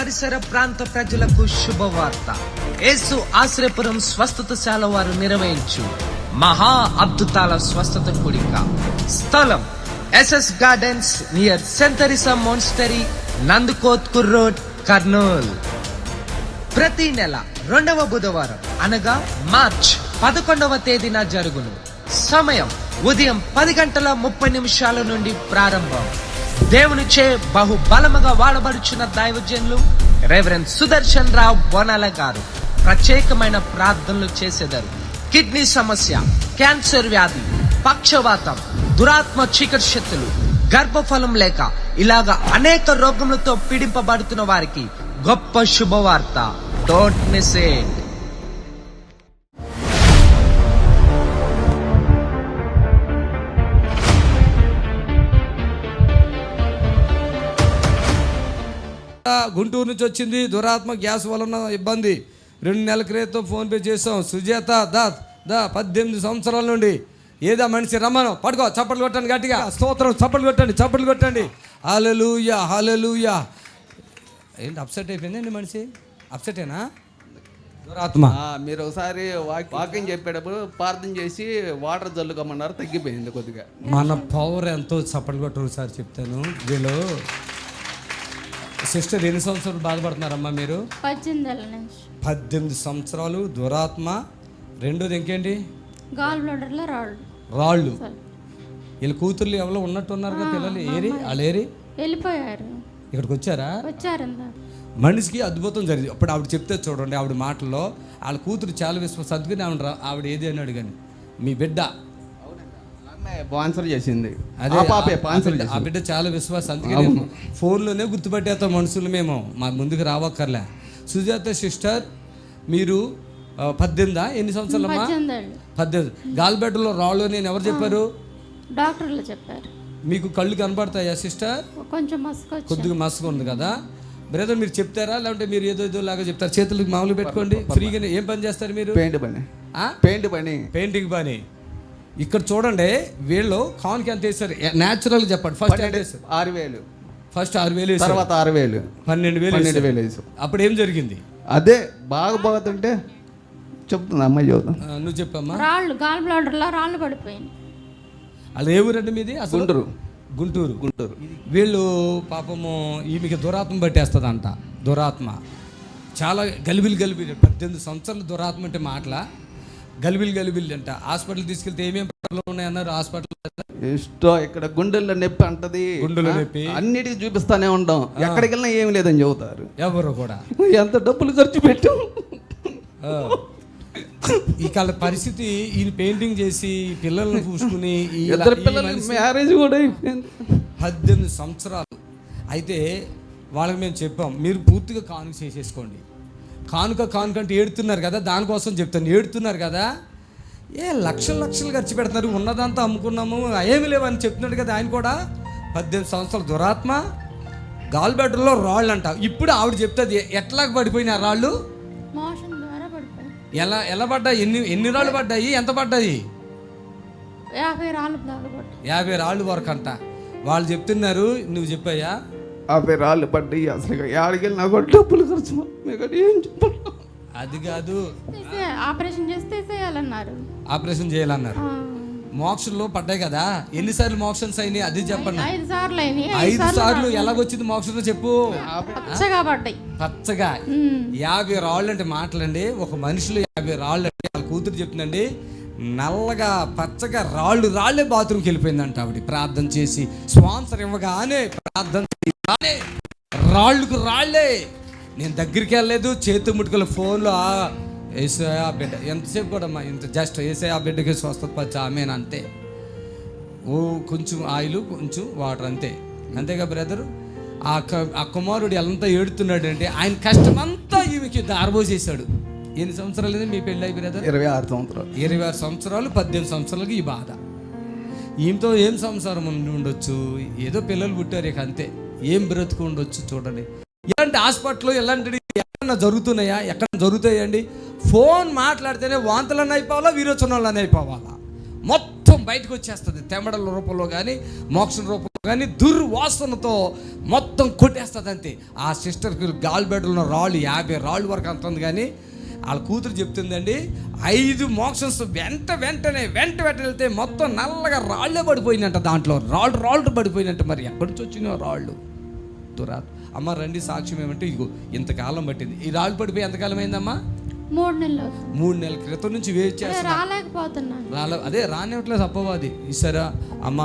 పరిసర ప్రాంత ప్రజలకు శుభవార్త. యేసు ఆశ్రయపురం స్వస్థతశాల వారు నిర్వహించు మహా అద్భుతాల స్వస్థత కూడిక. స్థలం SS gardens near Saint Teresa monastery, Nandikotkur road, Kurnool. ప్రతి నెల 2వ బుధవారం అనగా మార్చ్ 11వ తేదీన జరుగును. సమయం ఉదయం 10:30 నుండి ప్రారంభం. దేవునిచే బహుబలముగా వాడబడుచున్న దైవజనులు రెవరెండ్ సుదర్శన్ రావు బోనాల గారు ప్రత్యేకమైన ప్రార్థనలు చేసేదారు. కిడ్నీ సమస్య, క్యాన్సర్ వ్యాధి, పక్షవాతం, దురాత్మ చీకటి శక్తులు, గర్భఫలం లేక ఇలాగా అనేక రోగములతో పీడింపబడుతున్న వారికి గొప్ప శుభవార్త. Don't miss it. గుంటూరు నుంచి వచ్చింది. దురాత్మ గ్యాస్ వలన ఇబ్బంది. 2 నెలల క్రితం ఫోన్పే చేసాం. సుజాత దా 18 సంవత్సరాల నుండి ఏదా మనిషి రమ్మను, పడుకో, చప్పట్లు కొట్టండి గట్టిగా, స్తోత్రం, చప్పట్లు కొట్టండి. హల్లెలూయా హల్లెలూయా. ఏంటి అప్సెట్ అయిపోయిందండి మనిషి? అప్సెటేనా? దురాత్మ. మీరు ఒకసారి వాకింగ్ చెప్పేటప్పుడు ప్రార్థన చేసి వాటర్ జల్లుకోమన్నారు, తగ్గిపోయింది కొద్దిగా. మన పవర్ ఎంతో. చప్పట్లు కొట్టరు సార్ చెప్తాను. వీళ్ళు సిస్టర్ ఎన్ని సంవత్సరాలు బాధపడుతున్నారమ్మా మీరు? 18 సంవత్సరాలు దురాత్మ. రెండోది ఇంకేంటి? గాల్ బ్లాడర్లో రాళ్ళు. వీళ్ళ కూతుర్లు ఎవరో ఉన్నట్టున్నారు కదా పిల్లలు. వాళ్ళు వెళ్ళిపోయారు. ఇక్కడికి వచ్చారా? వచ్చారు. మనిషికి అద్భుతం జరిగింది. అప్పుడు ఆవిడ చెప్తే చూడండి, ఆవిడ మాటల్లో వాళ్ళ కూతురు చాలా విశ్వాసం. అందుకని ఆవిడ ఏది అన్నాడు కానీ మీ బిడ్డ స్పాన్సర్ చేసింది. అదే ఆ బిడ్డ చాలా విశ్వాసం. అందుకని ఫోన్లోనే గుర్తుపట్టేస్తాం మనుషులు మేము, మా ముందుకు రావక్కర్లే. సుజాత సిస్టర్ మీరు 18 ఎన్ని సంవత్సరాలమ్మా? 18. గాల్బెడ్డలో రాళ్ళు నేను ఎవరు చెప్పారు? డాక్టర్లు చెప్పారు. మీకు కళ్ళు కనబడతాయా సిస్టర్? కొంచెం కొద్దిగా మస్తుగా ఉంది కదా బ్రదర్. మీరు చెప్తారా లేదంటే మీరు ఏదో లాగా చెప్తారు? చేతులకు మామూలు పెట్టుకోండి. ఫ్రీగా. ఏం పని చేస్తారు మీరు? పెయింటింగ్ పని. ఇక్కడ చూడండి, వీళ్ళు కాన్కి ఎంత వేస్తారు? న్యాచురల్ చెప్పండి. ఫస్ట్ 6,000. ఫస్ట్ 6,000, తర్వాత 6,000, 12,000. అప్పుడు ఏం జరిగింది? అదే బాగా పోతుంటే చెప్తుంది అమ్మాయి. చదువుతాం. నువ్వు చెప్పమ్మా. రాళ్ళు, గాల్ బ్లాడర్లో రాళ్ళు పడిపోయింది. అది ఏ ఊరండి మీది? గుంటూరు. వీళ్ళు పాపము ఈమెకి దురాత్మ పట్టేస్తుందంట. దురాత్మ చాలా గలిబిలి 18 సంవత్సరాలు దురాత్మ అంటే మాటలా గలిబిలి అంట. హాస్పిటల్ తీసుకెళ్తే ఏమేమి ప్రాబ్లం ఉన్నాయన్నారు? హాస్పిటల్ ఇష్టం ఇక్కడ గుండెల్లో నొప్పి అంటది. గుండెలో నొప్పి అన్నిటికీ చూపిస్తానే ఉంటాం. ఎక్కడికి వెళ్ళినా ఏమి లేదని చెబుతారు. ఎవరు కూడా ఎంత డబ్బులు ఖర్చు పెట్టాం. ఈ కాల పరిస్థితి, ఈయన పెయింటింగ్ చేసి పిల్లల్ని పూసుకుని మ్యారేజ్ కూడా అయిపోయింది. 18 సంవత్సరాలు. అయితే వాళ్ళకి మేము చెప్పాం, మీరు పూర్తిగా కానుక చేసేసుకోండి. కానుక అంటే ఏడుతున్నారు కదా, దానికోసం చెప్తాను. ఏడుతున్నారు కదా, లక్షలు ఖర్చు పెడుతున్నారు. ఉన్నదంతా అమ్ముకున్నాము, ఏమి లేవని చెప్తున్నాడు కదా ఆయన కూడా. 18 సంవత్సరాలు దురాత్మ, గాల్బెడ్డలో రాళ్ళు అంట. ఇప్పుడు ఆవిడ చెప్తుంది ఎట్లా పడిపోయిన రాళ్ళు, ఎలా పడ్డాయి, ఎన్ని రాళ్ళు పడ్డాయి, ఎంత పడ్డాయి? 50 రాళ్ళు వరకు అంట. వాళ్ళు చెప్తున్నారు. నువ్వు చెప్పాయా? 50 రాళ్ళు పడ్డాయి. అసలు ఆడికి నాకు డబ్బులు ఖర్చు. ఏం చెప్పాలి? అది కాదు, ఆపరేషన్ చేయాలన్నారు. ఆపరేషన్ చేయాలన్నారు. మోక్షంలో పడ్డాయి కదా, ఎన్నిసార్లు మోక్షన్స్ అయినాయి అది చెప్పండి. 5 సార్లు. ఎలాగొచ్చింది మోక్షంలో చెప్పు? పచ్చగా 50 రాళ్ళు అంటే మాటలండి. ఒక మనిషిలో 50 రాళ్ళు అంటే వాళ్ళ కూతురు చెప్తుందండి, నల్లగా పచ్చగా రాళ్ళే బాత్రూమ్కి వెళ్ళిపోయిందంట. ఆవిడ ప్రార్థన చేసి స్పాన్సర్ ఇవ్వగానే ప్రార్థన చేయగానే రాళ్ళే. నేను దగ్గరికి వెళ్ళలేదు, చేతు ముట్టుకల ఫోన్లో ఏసయ్యా బిడ్డ, ఎంతసేపు కూడా అమ్మా, ఇంత జస్ట్ ఏసయ్యా బిడ్డకి స్వస్థత పచ్చ ఆమెను అంతే. కొంచెం ఆయిల్, కొంచెం వాటర్, అంతేగా బ్రదరు. ఆ కుమారుడు ఎంత ఏడుతున్నాడు అంటే ఆయన కష్టమంతా ఈమెకి దారబోసేశాడు. ఎన్ని సంవత్సరాలు మీ పెళ్ళి అయి బ్రదర్? 26 సంవత్సరాలు. 26 సంవత్సరాలు. 18 సంవత్సరాలకి ఈ బాధ. ఈమెతో ఏం సంసారం ఉండొచ్చు? ఏదో పిల్లలు పుట్టారు, ఇక అంతే. ఏం బ్రతుకు ఉండొచ్చు చూడండి. ఇలాంటి హాస్పిటల్లో ఇలాంటివి ఎక్కడన్నా జరుగుతున్నాయా? ఎక్కడ జరుగుతాయండి? ఫోన్ మాట్లాడితేనే వాంతులన్నీ అయిపోవాలా, విరోచనాలన్నీ అయిపోవాలా? మొత్తం బయటకు వచ్చేస్తుంది. తెమ్మడల రూపంలో కానీ మోక్షం రూపంలో కానీ దుర్వాసనతో మొత్తం కొట్టేస్తుంది అంతే. ఆ సిస్టర్కి గాల్ బెడ్లో రాళ్ళు 50 రాళ్ళు వరకు అంత ఉంది. కానీ వాళ్ళ కూతురు చెప్తుందండి 5 మోక్షన్స్ వెంటనే వెళ్తే మొత్తం నల్లగా రాళ్ళే పడిపోయినట్ట. దాంట్లో రాళ్ళు పడిపోయినట్టు. మరి ఎక్కడి నుంచి వచ్చినాయో రాళ్ళు? దురాత్మ. అమ్మ రండి, సాక్ష్యం ఏమంటే ఇగో ఇంతకాలం పట్టింది. ఈ రాళ్ళు పడిపోయి ఎంతకాలం అయిందమ్మా? 3 నెలల క్రితం నుంచి వెయిట్ చేస్తున్నా. రాలేకపోతున్నాను. అదే రానివ్వట్లేదు అప్పవాది. ఈసారా అమ్మ,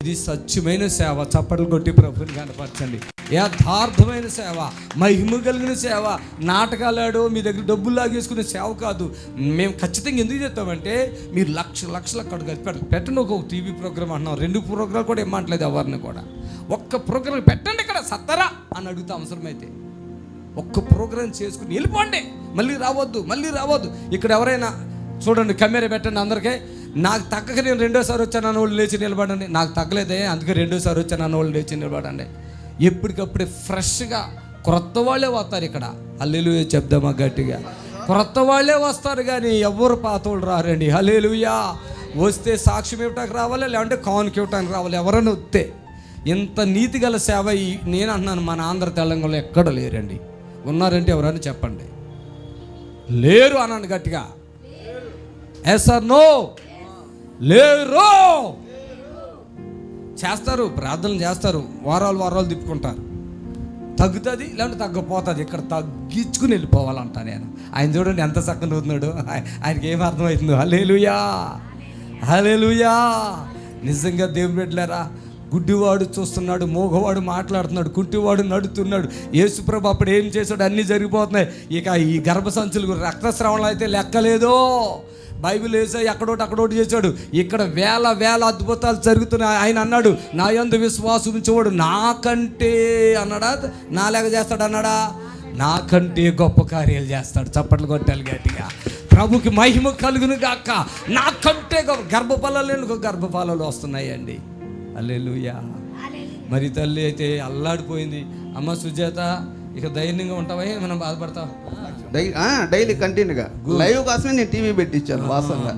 ఇది సత్యమైన సేవ. చప్పట్లు కొట్టి ప్రభుని కనపరచండి. యథార్థమైన సేవ, మహిమ కలిగిన సేవ. నాటకాలాడో మీ దగ్గర డబ్బులు లాగేసుకునే సేవ కాదు. మేము ఖచ్చితంగా ఎందుకు చెప్తామంటే, మీరు లక్షలు అక్కడ పెట్టండి. ఒక టీవీ ప్రోగ్రామ్ అంటున్నాం, 2 ప్రోగ్రాం కూడా ఇవ్వట్లేదు ఎవరిని కూడా. ఒక్క ప్రోగ్రాం పెట్టండి ఇక్కడ సత్తరా అని అడుగుతా. అవసరమైతే ఒక్క ప్రోగ్రాం చేసుకుని వెళ్ళిపోండి, మళ్ళీ రావద్దు. ఇక్కడ ఎవరైనా చూడండి, కెమెరా పెట్టండి అందరికీ. నాకు తగ్గక నేను 2వ వచ్చాను అన్న వాళ్ళు లేచి నిలబడండి. నాకు తగ్గలేదే అందుకే 2వ వచ్చాను అన్న వాళ్ళు లేచి నిలబడండి. ఎప్పటికప్పుడే ఫ్రెష్గా క్రొత్త వాళ్ళే వస్తారు ఇక్కడ. హల్లెలూయా చెప్దామా గట్టిగా? క్రొత్త వాళ్ళే వస్తారు కానీ ఎవరు పాతోళ్ళు రారండి. హల్లెలూయా. వస్తే సాక్ష్యం ఇవ్వటానికి రావాలి, లేదంటే కానుక ఇవ్వటానికి రావాలి. ఎవరైనా వస్తే ఇంత నీతి గల సేవ నేను అంటున్నాను, మన ఆంధ్ర తెలంగాణలో ఎక్కడ లేరండి. ఉన్నారంటే ఎవరైనా చెప్పండి. లేరు అన్నాను గట్టిగా. Yes or no? లేరు. చేస్తారు, ప్రార్థనలు చేస్తారు, వారాలు తిప్పుకుంటారు. తగ్గుతుంది లేదంటే తగ్గపోతుంది. ఇక్కడ తగ్గించుకుని వెళ్ళిపోవాలంట నేను. ఆయన చూడండి ఎంత చక్కగా అవుతున్నాడు. ఆయనకి ఏం అర్థమవుతుందో. హల్లెలూయా. నిజంగా దేవుని బిడ్డలారా, గుడ్డివాడు చూస్తున్నాడు, మూగవాడు మాట్లాడుతున్నాడు, కుంటివాడు నడుతున్నాడు. యేసుప్రభు అప్పుడు ఏం చేశాడు? అన్నీ జరిగిపోతున్నాయి. ఇక ఈ గర్భసంచులు రక్తస్రావణలు అయితే లెక్కలేదో. బైబిల్ వేసాయి, అక్కడోటి చేశాడు. ఇక్కడ వేల అద్భుతాలు జరుగుతున్నాయి. ఆయన అన్నాడు, నా యందు విశ్వాసం ఉంచేవాడు నాకంటే అన్నాడా, నాలాగా చేస్తాడు అన్నాడా? నాకంటే గొప్ప కార్యాలు చేస్తాడు. చప్పట్లు కొట్టాలి గట్టిగా. ప్రభుకి మహిమ కలుగును గాక. నాకంటే గర్భఫలాలు వస్తున్నాయండి. హల్లెలూయా. మరి తల్లి అయితే అల్లాడిపోయింది. అమ్మ సుజాత, ఇక ధైర్యంగా ఉంటావా? మనం బాధపడతాం? డైలీ కంటిన్యూగా లైవ్ కోసమే నేను టీవీ పెట్టించాను. వాసంగా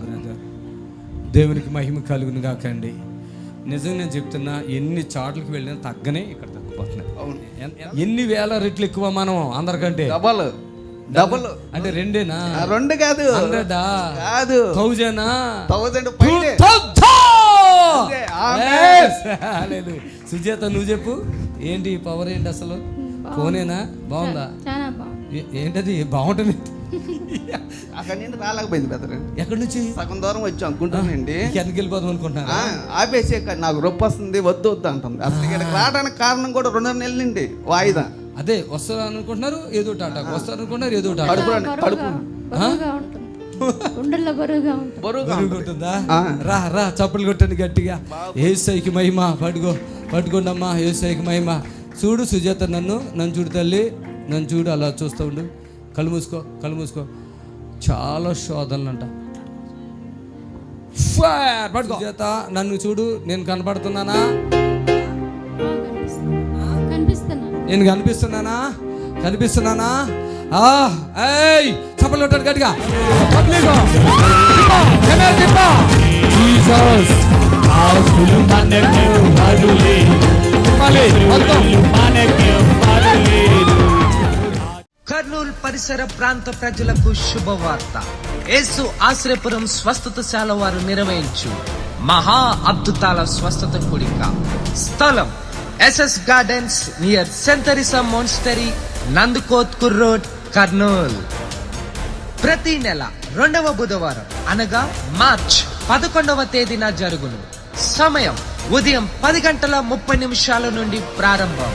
దేవునికి మహిమ కలుగును కాకండి. నిజంగా నేను చెప్తున్నా, ఎన్ని చాట్లకు వెళ్ళినా తగ్గనే ఇక్కడ తగ్గిపోతున్నాయి. ఎన్ని వేల రెట్లు ఎక్కువ మనం అందరికంటే. డబుల్ అంటే 2 కాదు, 100 కాదు, 1000 సుజాత నువ్వు చెప్పు, ఏంటి పవర్ ఏంటి అసలు? ఫోనేనా? బాగుందా? ఏంటది బాగుంటుంది? అక్కడ నుండి రాలేకపోయింది బెదర్. ఎక్కడి నుంచి? సగం దూరం వచ్చాం గుంటూరుండి. ఎందుకు వెళ్ళిపోదాం అనుకుంటున్నా? ఆపేసే నాకు రొప్ప వస్తుంది, వద్దు అంటుంది. అసలు ఇక్కడికి రావడానికి కారణం కూడా 2 నెలల నుండి వాయిదా. అదే వస్తారు అనుకుంటున్నారు, ఏదో టాటా వస్తారు అనుకుంటున్నారు, ఏదో బరువుగా. రా చప్పలు కొట్టండి గట్టిగా. యేసయ్యకి మహిమ. పట్టుకోండి అమ్మా. యేసయ్యకి మహిమ. చూడు సుజాత, నన్ను చూడు తల్లి, నన్ను చూడు. అలా చూస్తూ ఉండు. కళ్ళు మూసుకో. చాలా శోధనలు అంట. సుజాత నన్ను చూడు, నేను కనపడుతున్నానా? నేను కనిపిస్తున్నానా? చప్పలు కొట్టాడు గట్టిగా. కర్నూలు పరిసర ప్రాంత ప్రజలకు శుభవార్త. యేసు ఆశ్రయపురం స్వస్థతశాల వారు నిర్వహించు మహా అద్భుతాల స్వస్థత కూడిక. స్థలం SS gardens near Saint Teresa monastery, Nandikotkur road, Kurnool. ప్రతి నెల 2వ బుధవారం అనగా మార్చ్ 11వ తేదీన జరుగును. సమయం ఉదయం 10:30 నుండి ప్రారంభం.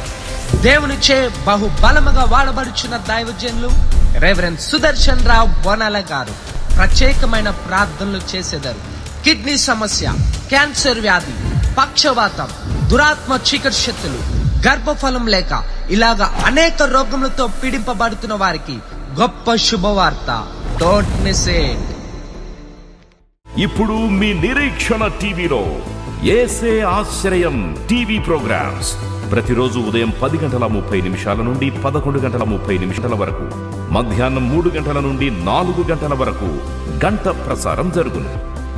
దేవునిచే బహుబలముగా వాడబడుచున్న దైవజనులు రెవరెండ్ సుదర్శన్ రావు బోనాల గారు ప్రత్యేకమైన ప్రార్థనలు చేసేదారు. కిడ్నీ సమస్య, క్యాన్సర్ వ్యాధి, పక్షవాతం, దురాత్మ చీకటి శక్తులు, గర్భఫలం లేక ఇలాగా అనేక రోగములతో పీడింపబడుతున్న వారికి గొప్ప శుభవార్త. Don't miss it. ఇప్పుడు మీ నిరీక్షణ టీవీలో యేసే ఆశ్రయం టీవీ ప్రోగ్రామ్స్ ప్రతిరోజు ఉదయం 10:30 నుండి 11:30 వరకు, మధ్యాహ్నం 3 గంటల నుండి 4 గంటల వరకు గంట ప్రసారం జరుగును.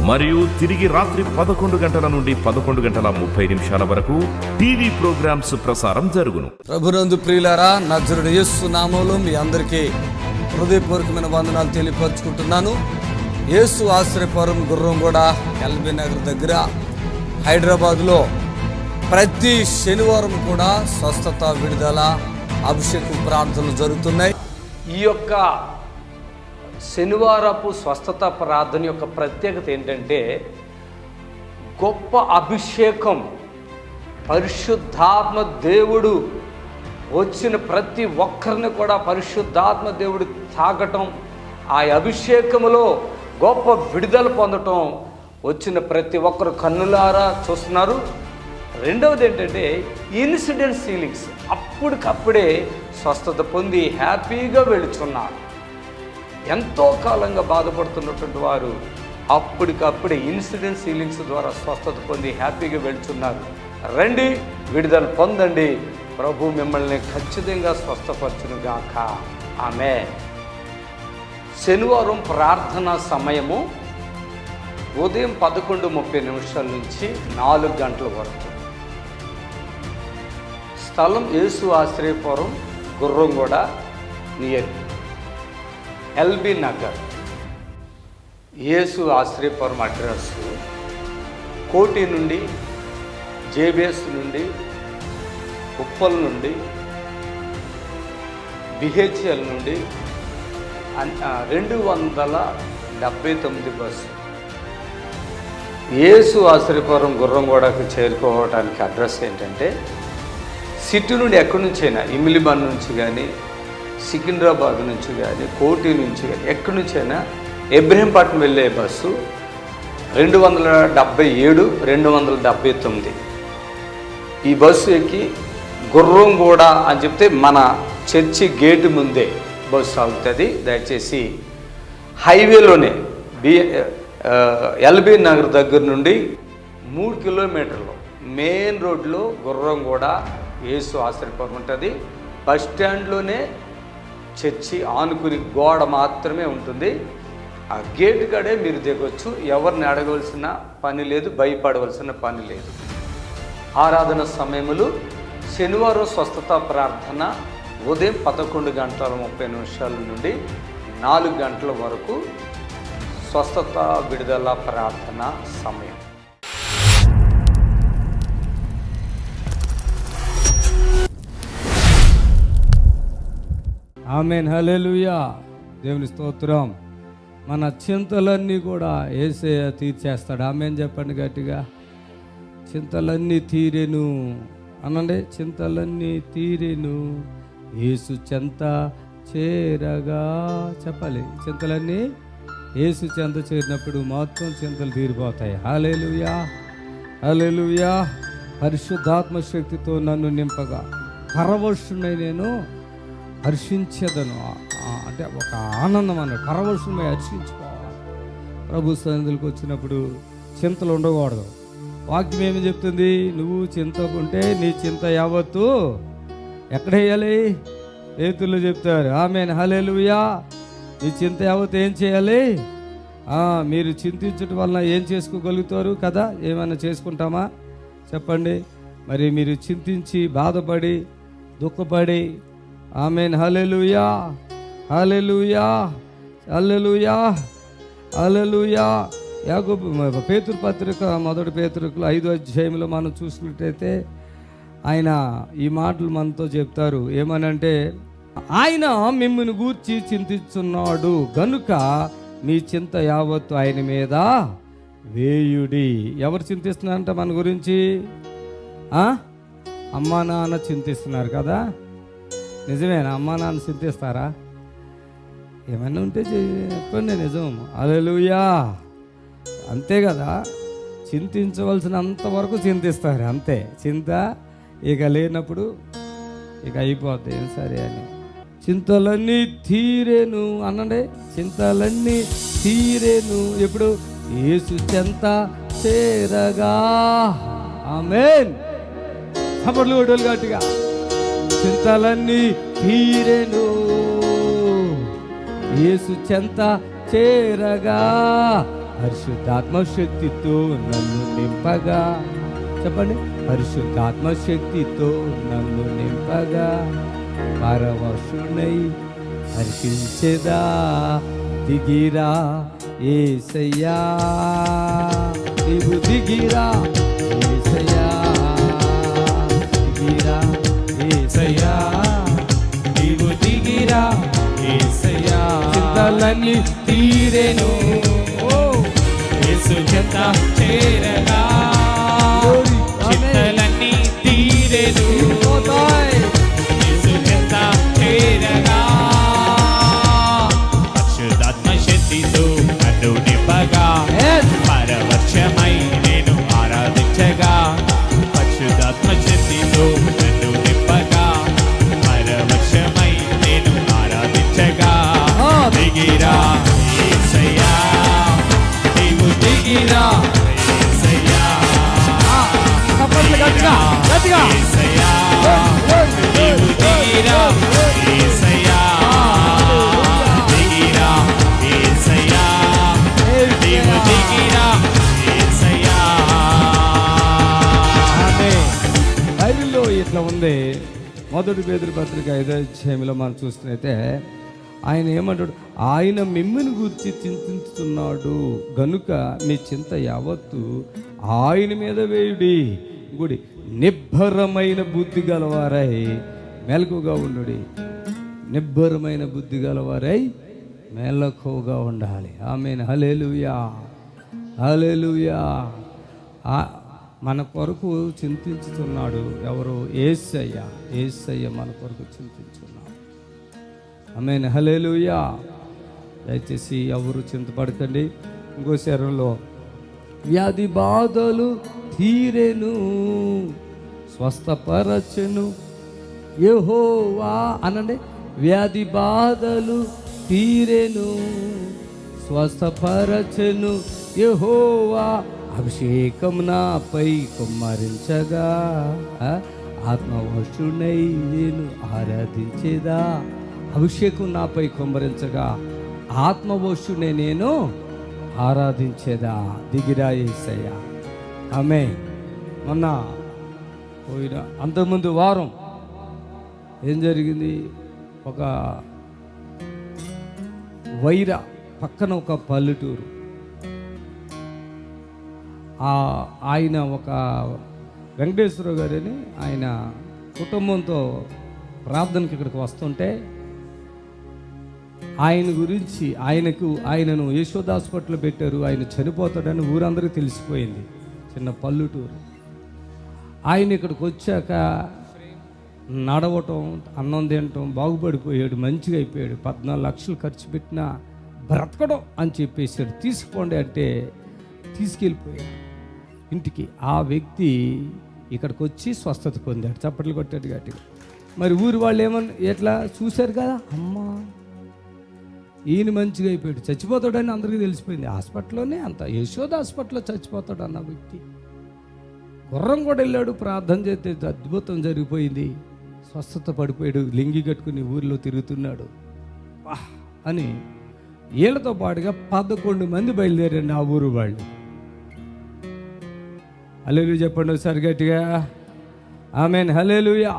మరియు తిరిగి రాత్రి 11 గంటల నుండి 11:30 వరకు టీవీ ప్రోగ్రామ్స్ ప్రసారం జరుగును. ప్రభునందు ప్రియులారా, నజరుడు యేసు నామములో మీ అందరికీ హృదయపూర్వకమైన వందనాలు తెలియపరుచుకుంటున్నాను. యేసు ఆశ్రయపురం గుర్రంగూడ ఎల్బీ నగర్ దగ్గర హైదరాబాద్లో ప్రతి శనివారం కూడా స్వస్థత, విడుదల, అభిషేకం ప్రార్థనలు జరుగుతున్నాయి. ఈ యొక్క శనివారపు స్వస్థత ప్రార్థన యొక్క ప్రత్యేకత ఏంటంటే, గొప్ప అభిషేకం, పరిశుద్ధాత్మ దేవుడు వచ్చిన ప్రతి ఒక్కరిని కూడా పరిశుద్ధాత్మ దేవుడు తాకటం, ఆ అభిషేకములో గొప్ప విడుదల పొందటం వచ్చిన ప్రతి ఒక్కరు కన్నులారా చూస్తున్నారు. రెండవది ఏంటంటే ఇన్సిడెంట్ హీలింగ్స్, అప్పటికప్పుడే స్వస్థత పొంది హ్యాపీగా వెళుచున్నారు. ఎంతో కాలంగా బాధపడుతున్నటువంటి వారు అప్పటికప్పుడే ఇన్సిడెంట్ హీలింగ్స్ ద్వారా స్వస్థత పొంది హ్యాపీగా వెళుచున్నారు. రండి, విడుదల పొందండి. ప్రభు మిమ్మల్ని ఖచ్చితంగా స్వస్థపరచునుగాక. ఆమేన్. శనివారం ప్రార్థనా సమయము ఉదయం 11:30 నుంచి 4 గంటల వరకు. స్థలం యేసు ఆశ్రయపురం గుర్రంగూడ నియర్ ఎల్బీ నగర్. యేసు ఆశ్రయపురం అడ్రస్ కోటి నుండి, జేబిఎస్ నుండి, ఉప్పల్ నుండి, బిహెచ్ఎల్ నుండి 279 బస్సు. యేసు ఆశ్రయపురం గుర్రంగూడకు చేరుకోవడానికి అడ్రస్ ఏంటంటే, సిటీ నుండి ఎక్కడి నుంచైనా, ఇమిలిబన్ నుంచి కానీ, సికింద్రాబాద్ నుంచి కానీ, కోటి నుంచి కానీ, ఎక్కడి నుంచైనా ఇబ్రహీంపట్నం వెళ్ళే బస్సు 277, 279. ఈ బస్సు ఎక్కి గుర్రంగూడ అని చెప్తే మన చర్చి గేటు ముందే బస్సు ఆగుతుంది. దయచేసి హైవేలోనే ఎల్బీ నగర్ దగ్గర నుండి 3 కిలోమీటర్లు మెయిన్ రోడ్లో గుర్రంగూడ యేసు ఆశ్రయపురం ఉంటుంది. బస్ స్టాండ్లోనే చర్చి ఆనుకుని గోడ మాత్రమే ఉంటుంది. ఆ గేటు కాడే మీరు దిగొచ్చు. ఎవరిని అడగవలసిన పని లేదు, భయపడవలసిన పని లేదు. ఆరాధన సమయములు శనివారం స్వస్థత ప్రార్థన ఉదయం 11:30 నుండి 4 గంటల వరకు స్వస్థత, విడుదల ప్రార్థన సమయం. ఆమేన్, హల్లెలూయా. దేవుని స్తోత్రం. మన చింతలన్నీ కూడా యేసయ్య తీర్చేస్తాడు. ఆమేన్ చెప్పండి గట్టిగా. చింతలన్నీ తీరెను అనండి. చింతలన్నీ తీరెను యేసు చెంత చేరగా. చెప్పాలి, చింతలన్నీ యేసు చెంత చేరినప్పుడు మొత్తం చింతలు తీరిపోతాయి. హల్లెలూయా, హల్లెలూయా. పరిశుద్ధాత్మ శక్తితో నన్ను నింపగా పరవశునై నేను హర్షించేదను. అంటే ఒక ఆనందం అన్నట్టు, పరవశునై హర్షించుకోవాలి. ప్రభు సన్నిధికి వచ్చినప్పుడు చింతలు ఉండకూడదు. వాక్యం ఏమి చెప్తుంది? నువ్వు చింతకుంటే నీ చింత యావత్తు ఎక్కడ వేయాలి? ఏతుల్లో చెప్తారు. ఆమేన్, హల్లెలూయా. నీ చింత యావత్తు ఏం చేయాలి? మీరు చింతించడం వలన ఏం చేసుకోగలుగుతారు కదా? ఏమైనా చేసుకుంటామా చెప్పండి? మరి మీరు చింతించి బాధపడి దుఃఖపడి, ఆమేన్, హల్లెలూయా, హల్లెలూయా, హల్లెలూయా, హల్లెలూయా. యాకోబు పేతురు పత్రిక 1 పేతురులో 5వ అధ్యాయంలో మనం చూసినట్టయితే ఆయన ఈ మాటలు మనతో చెప్తారు. ఏమనంటే, ఆయన మిమ్మల్ని గూర్చి చింతిస్తున్నాడు గనుక మీ చింత యావత్తు ఆయన మీద వేయుడి. ఎవరు చింతిస్తున్నారంట మన గురించి? అమ్మా నాన్న చింతిస్తున్నారు కదా. నిజమేనా? అమ్మా నాన్న చింతిస్తారా? ఏమైనా ఉంటే చెప్పండి. నిజం. హల్లెలూయా. అంతే కదా. చింతించవలసినంత వరకు చింతిస్తారు, అంతే. చింత ఇక లేనప్పుడు ఇక అయిపోద్ది. ఏం సరే అని చింతలన్నీ తీరేను అనండి. చింతలన్నీ తీరేను ఎప్పుడు? యేసు చెంత చేరగా. ఆమేన్. చప్పట్లు కొట్టాలి గట్టిగా. చింతలన్నీ తీరేను యేసు చెంత చేరగా పరిశుద్ధాత్మ శక్తితో నన్ను నింపగా, చెప్పండి, పరిశుద్ధాత్మ శక్తితో నన్ను నింపగా పరవశునై హర్షించెదా, దిగిరా యేసయ్యా, నీవు దిగిరా యేసయ్యా, దిగిరా యేసయ్యా, నీవు దిగిరా యేసయ్యా, చింతలన్నీ తీరెను, యేసు చెంత చేరగా, చింతలన్నీ తీరెను, యేసు చెంత చేరగా, పరిశుద్ధాత్మ శక్తితో నన్ను నింపగా పరవశమై నేను ఆరాధించగా, పరిశుద్ధాత్మ శక్తితో నన్ను నింపగా పరవశమై నేను ఆరాధించగా, దిగిరా యేసయ్యా, నీవు దిగిరా యేసయ్యా, దిగిరా యేసయ్యా, నీవు దిగిరా యేసయ్యా, దిగిరా యేసయ్యా, నీవు దిగిరా యేసయ్యా. బైబిల్లో ఇట్లా ఉంది. మొదటి పేతురు పత్రిక 5వ అధ్యాయంలో మనం చూస్తున్నైతే ఆయన ఏమంటాడు, ఆయన మిమ్మల్ని గురించి చింతిస్తున్నాడు గనుక మీ చింత యావత్తు ఆయన మీద వేయుడి, గుడి నిబ్బరమైన బుద్ధి గలవారై మెలకుగా ఉండుడి, నిబ్బరమైన బుద్ధి గలవారై మెలకుగా ఉండాలి. ఆమేన్. హల్లెలూయా, హల్లెలూయా. మన కొరకు చింతించుతున్నాడు ఎవరు? యేసయ్య. యేసయ్య మన కొరకు చింతించున్నాడు. ఆమేన్. హల్లెలూయా. దయచేసి ఎవరు చింతపడకండి. ఇంకో శరీరంలో వ్యాధి బాధలు తీరెను, స్వస్థపరచెను యెహోవా అనండి. వ్యాధి బాధలు తీరెను, స్వస్థపరచెను యెహోవా, అభిషేకం నాపై కుమ్మరించగా ఆత్మవశునై నేను ఆరాధించేదా. అభిషేకం నాపై కుమ్మరించగా ఆత్మవశునే నేను ఆరాధించేదా. దిగిరా యేసయ్యా. ఆమేన్. మొన్న పోయిన అంతకుముందు వారం ఏం జరిగింది? ఒక వైరా పక్కన ఒక పల్లెటూరు, ఆయన ఒక వెంకటేశ్వర గారని ఆయన కుటుంబంతో ప్రార్థనకి ఇక్కడికి వస్తుంటే ఆయన గురించి ఆయనను యశోద హాస్పిటల్ పెట్టారు. ఆయన చనిపోతాడని ఊరందరికీ తెలిసిపోయింది. చిన్న పల్లెటూరు. ఆయన ఇక్కడికి వచ్చాక నడవటం, అన్నం తినటం బాగుపడిపోయాడు, మంచిగా అయిపోయాడు. 14 లక్షలు ఖర్చు పెట్టినా బ్రతకడం అని చెప్పేసాడు. తీసుకుపోండి అంటే తీసుకెళ్ళిపోయాడు ఇంటికి. ఆ వ్యక్తి ఇక్కడికి వచ్చి స్వస్థత పొందాడు. చప్పట్లు కొట్టాడు గట్టిగా. మరి ఊరి వాళ్ళు ఏమన్నా ఎట్లా చూశారు కదా, అమ్మా ఈయన మంచిగా అయిపోయాడు, చచ్చిపోతాడని అందరికీ తెలిసిపోయింది. హాస్పిటల్లోనే అంత యశోద హాస్పిటల్లో చచ్చిపోతాడు అన్న వ్యక్తి. గుర్రం కూడా వెళ్ళాడు, ప్రార్థన చేస్తే అద్భుతం జరిగిపోయింది, స్వస్థత పడిపోయాడు. లింగి కట్టుకుని ఊరిలో తిరుగుతున్నాడు అని వీళ్ళతో పాటుగా 11 మంది బయలుదేరండి ఆ ఊరు వాళ్ళు. హల్లెలూయా చెప్పండి ఒకసారి గట్టిగా. ఆమేన్. హల్లెలూయా.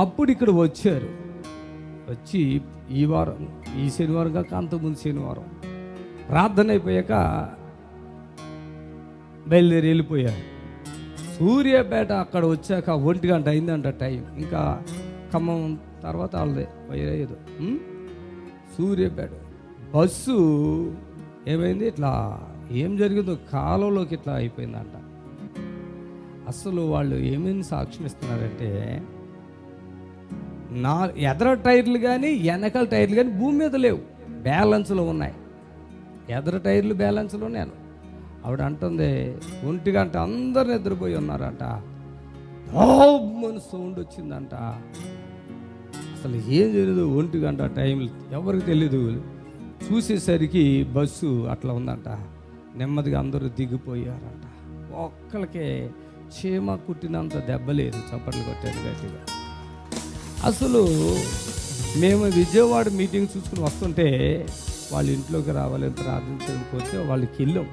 అప్పుడు ఇక్కడ వచ్చారు. వచ్చి ఈ వారం, ఈ శనివారం కాక అంతకుముందు శనివారం ప్రార్థన అయిపోయాక బయలుదేరి వెళ్ళిపోయారు. సూర్యాపేట అక్కడ వచ్చాక 1 గంట అయిందంట టైం. ఇంకా ఖమ్మం తర్వాత వాళ్ళదే వైరేదో. సూర్యాపేట బస్సు ఏమైంది, ఇట్లా ఏం జరిగిందో కాలంలోకి ఇట్లా అయిపోయిందంట. అసలు వాళ్ళు ఏమేమి సాక్ష్యం ఇస్తున్నారంటే, ఎదర టైర్లు కానీ వెనకాల టైర్లు కానీ భూమి మీద లేవు, బ్యాలెన్స్లో ఉన్నాయి. ఎదర టైర్లు బ్యాలెన్స్లో ఉన్నాయి. ఆవిడ అంటుంది 1 గంట అందరు నిద్రపోయి ఉన్నారట. సౌండ్ వచ్చిందంట. అసలు ఏం తెలియదు. 1 గంట టైం ఎవరికి తెలీదు. చూసేసరికి బస్సు అట్లా ఉందంట. నెమ్మదిగా అందరూ దిగిపోయారంట. ఒక్కళ్ళకే చీమ కుట్టినంత దెబ్బలేదు. చప్పట్లు కొట్టాడు గట్టిగా. అసలు మేము విజయవాడ మీటింగ్ చూసుకుని వస్తుంటే వాళ్ళ ఇంట్లోకి రావాలని ప్రార్థించడం కోరితే వాళ్ళకి వెళ్ళాం.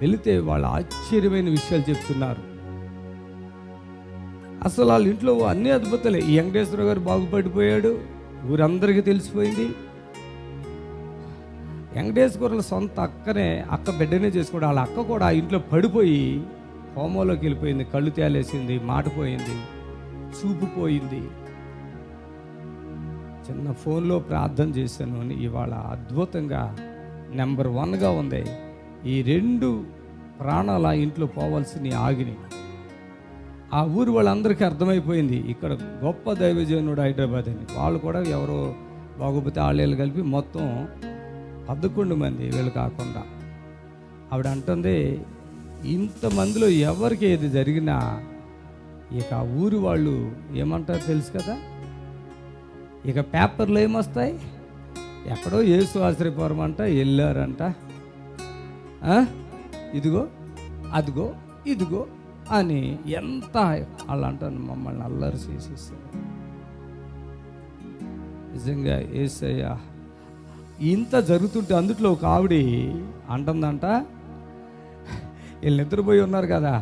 వెళితే వాళ్ళు ఆశ్చర్యమైన విషయాలు చెప్తున్నారు. అసలు వాళ్ళ ఇంట్లో అన్ని అద్భుతాలే. ఈ వెంకటేశ్వర గారు బాగుపడిపోయాడు, ఊరందరికీ తెలిసిపోయింది. వెంకటేశ్వరుల సొంత అక్క బిడ్డనే చేసుకోవడం. వాళ్ళ అక్క కూడా ఆ ఇంట్లో పడిపోయి హోమంలోకి వెళ్ళిపోయింది. కళ్ళు తేలేసింది, మాట పోయింది, చూపు పోయింది. చిన్న ఫోన్లో ప్రార్థన చేశాను అని ఇవాళ అద్భుతంగా నెంబర్ 1గా ఉంది. ఈ 2 ప్రాణాలు ఆ ఇంట్లో పోవాల్సిన ఆగిని. ఆ ఊరు వాళ్ళందరికీ అర్థమైపోయింది ఇక్కడ గొప్ప దైవజనుడు హైదరాబాద్ అని. వాళ్ళు కూడా ఎవరో బాగోపోతే వాళ్ళు కలిపి మొత్తం 11 మంది, వీళ్ళు కాకుండా. ఆవిడ అంటుంది, ఇంతమందిలో ఎవరికి ఏది జరిగినా ఇక ఆ ఊరు వాళ్ళు ఏమంటారు తెలుసు కదా, ఇక పేపర్లు ఏమొస్తాయి, ఎక్కడో యేసు ఆశ్రయపురం అంట వెళ్ళారంట, ఇదిగో అదిగో ఇదిగో అని ఎంత వాళ్ళు అంటారు. మమ్మల్ని అల్లరి చేసేసారు. నిజంగా యేసయ్య ఇంత జరుగుతుంటే అందుట్లో ఒక ఆవిడ అంటుందంట, వీళ్ళు నిద్రపోయి ఉన్నారు కదా,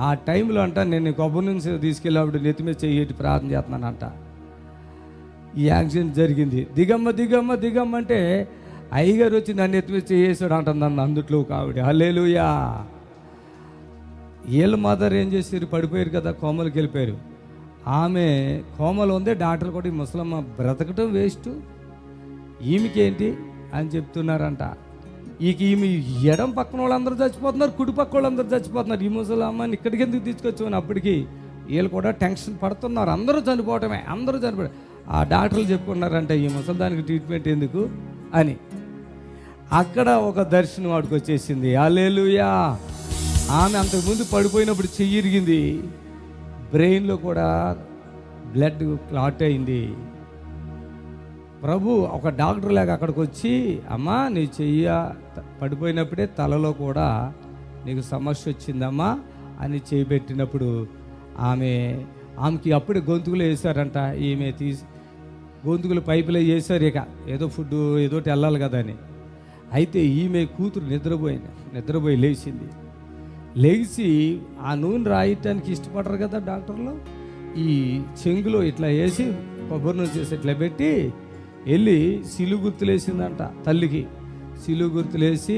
ఆ టైంలో అంట నేను కొబ్బరి నుంచి తీసుకెళ్ళి ఆవిడ నెత్తి మీద చెయ్యి ప్రార్థన చేస్తున్నానంట. ఈ యాక్సిడెంట్ జరిగింది. దిగమ్మ దిగమ్మ దిగమ్మ అంటే అయ్యగారు వచ్చి నన్ను నెత్తి మీద చేసాడు అంటుందన్న అందుట్లో ఒక ఆవిడ. హల్లెలూయా. వీళ్ళ మదర్ ఏం చేశారు, పడిపోయారు కదా, కోమలకి వెళ్ళిపోయారు. ఆమె కోమలు ఉంది. డాక్టర్లు కూడా ఈ ముసలమ్మ బ్రతకటం వేస్ట్, ఈమెకేంటి అని చెప్తున్నారంట. ఈమె ఎడం పక్కన వాళ్ళందరూ చచ్చిపోతున్నారు, కుడి పక్క వాళ్ళందరూ చచ్చిపోతున్నారు. ఈ ముసలమ్మని ఇక్కడికి ఎందుకు తీసుకొచ్చామని అప్పటికి వీళ్ళు కూడా టెన్షన్ పడుతున్నారు. అందరూ చనిపోవటమే, అందరూ చనిపోవడం. ఆ డాక్టర్లు చెప్పుకున్నారంట ఈ ముసలిదానికి ట్రీట్మెంట్ ఎందుకు అని. అక్కడ ఒక దర్శనం వాడికి వచ్చేసింది. హల్లెలూయా. ఆమె అంతకుముందు పడిపోయినప్పుడు చెయ్యి ఇరిగింది, బ్రెయిన్లో కూడా బ్లడ్ క్లాట్ అయింది. ప్రభు ఒక డాక్టర్ లాగా అక్కడికి వచ్చి, అమ్మా నీ చెయ్య పడిపోయినప్పుడే తలలో కూడా నీకు సమస్య వచ్చిందమ్మా అని చేయబెట్టినప్పుడు ఆమెకి అప్పుడే గొంతుకులు వేశారంట. ఈమె గొంతుకులు పైపులో వేశారు. ఇక ఏదో ఫుడ్ ఏదోటి వెళ్ళాలి కదా అని. అయితే ఈమె కూతురు నిద్రపోయి లేచింది. లేచి ఆ నూనె రాయటానికి ఇష్టపడరు కదా డాక్టర్లు. ఈ చెంగులో ఇట్లా వేసి కొబ్బరి నూనె చేసి ఇట్లా పెట్టి వెళ్ళి సిలువు గుర్తులేసిందంట. తల్లికి సిలువు గుర్తులేసి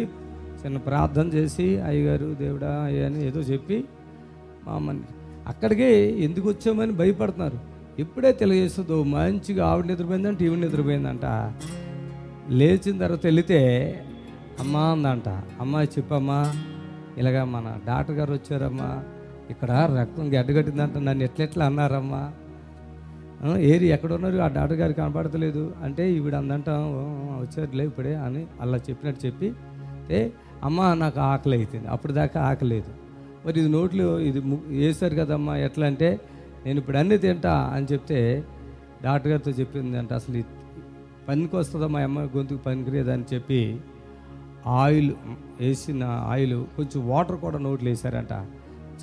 చిన్న ప్రార్థన చేసి, అయ్యగారు దేవుడా అయ్యా అని ఏదో చెప్పి మా అమ్మని అక్కడికే ఎందుకు వచ్చామని భయపడుతున్నారు. ఎప్పుడే తెలియజేస్తుందో మంచిగా ఆవిడ నిద్రపోయిందంట, ఈవిడ నిద్రపోయిందంట. లేచిన తర్వాత వెళితే అమ్మ అందంట. అమ్మ చెప్పమ్మా, ఇలాగా మన డాక్టర్ గారు వచ్చారమ్మా, ఇక్కడ రక్తం గడ్డగట్టిందంట, నన్ను ఎట్లెట్లా అన్నారమ్మా, ఏరి ఎక్కడ ఉన్నారు, ఆ డాక్టర్ గారికి కనపడతలేదు అంటే ఈవిడ అందంట వచ్చారులే ఇప్పుడే అని అలా చెప్పినట్టు చెప్పి, అమ్మ నాకు ఆకలి అవుతుంది, అప్పుడు దాకా ఆకలేదు, మరి ఇది నోట్లో ఇది వేశారు కదమ్మా ఎట్లా అంటే, నేను ఇప్పుడు అన్నీ తింటా అని చెప్తే డాక్టర్ గారితో చెప్పిందంట, అసలు పనికి వస్తుందమ్మా అమ్మ గొంతుకు పనికిరేదని చెప్పి ఆయిల్ వేసిన ఆయిల్ కొంచెం వాటర్ కూడా నోట్లు వేశారంట.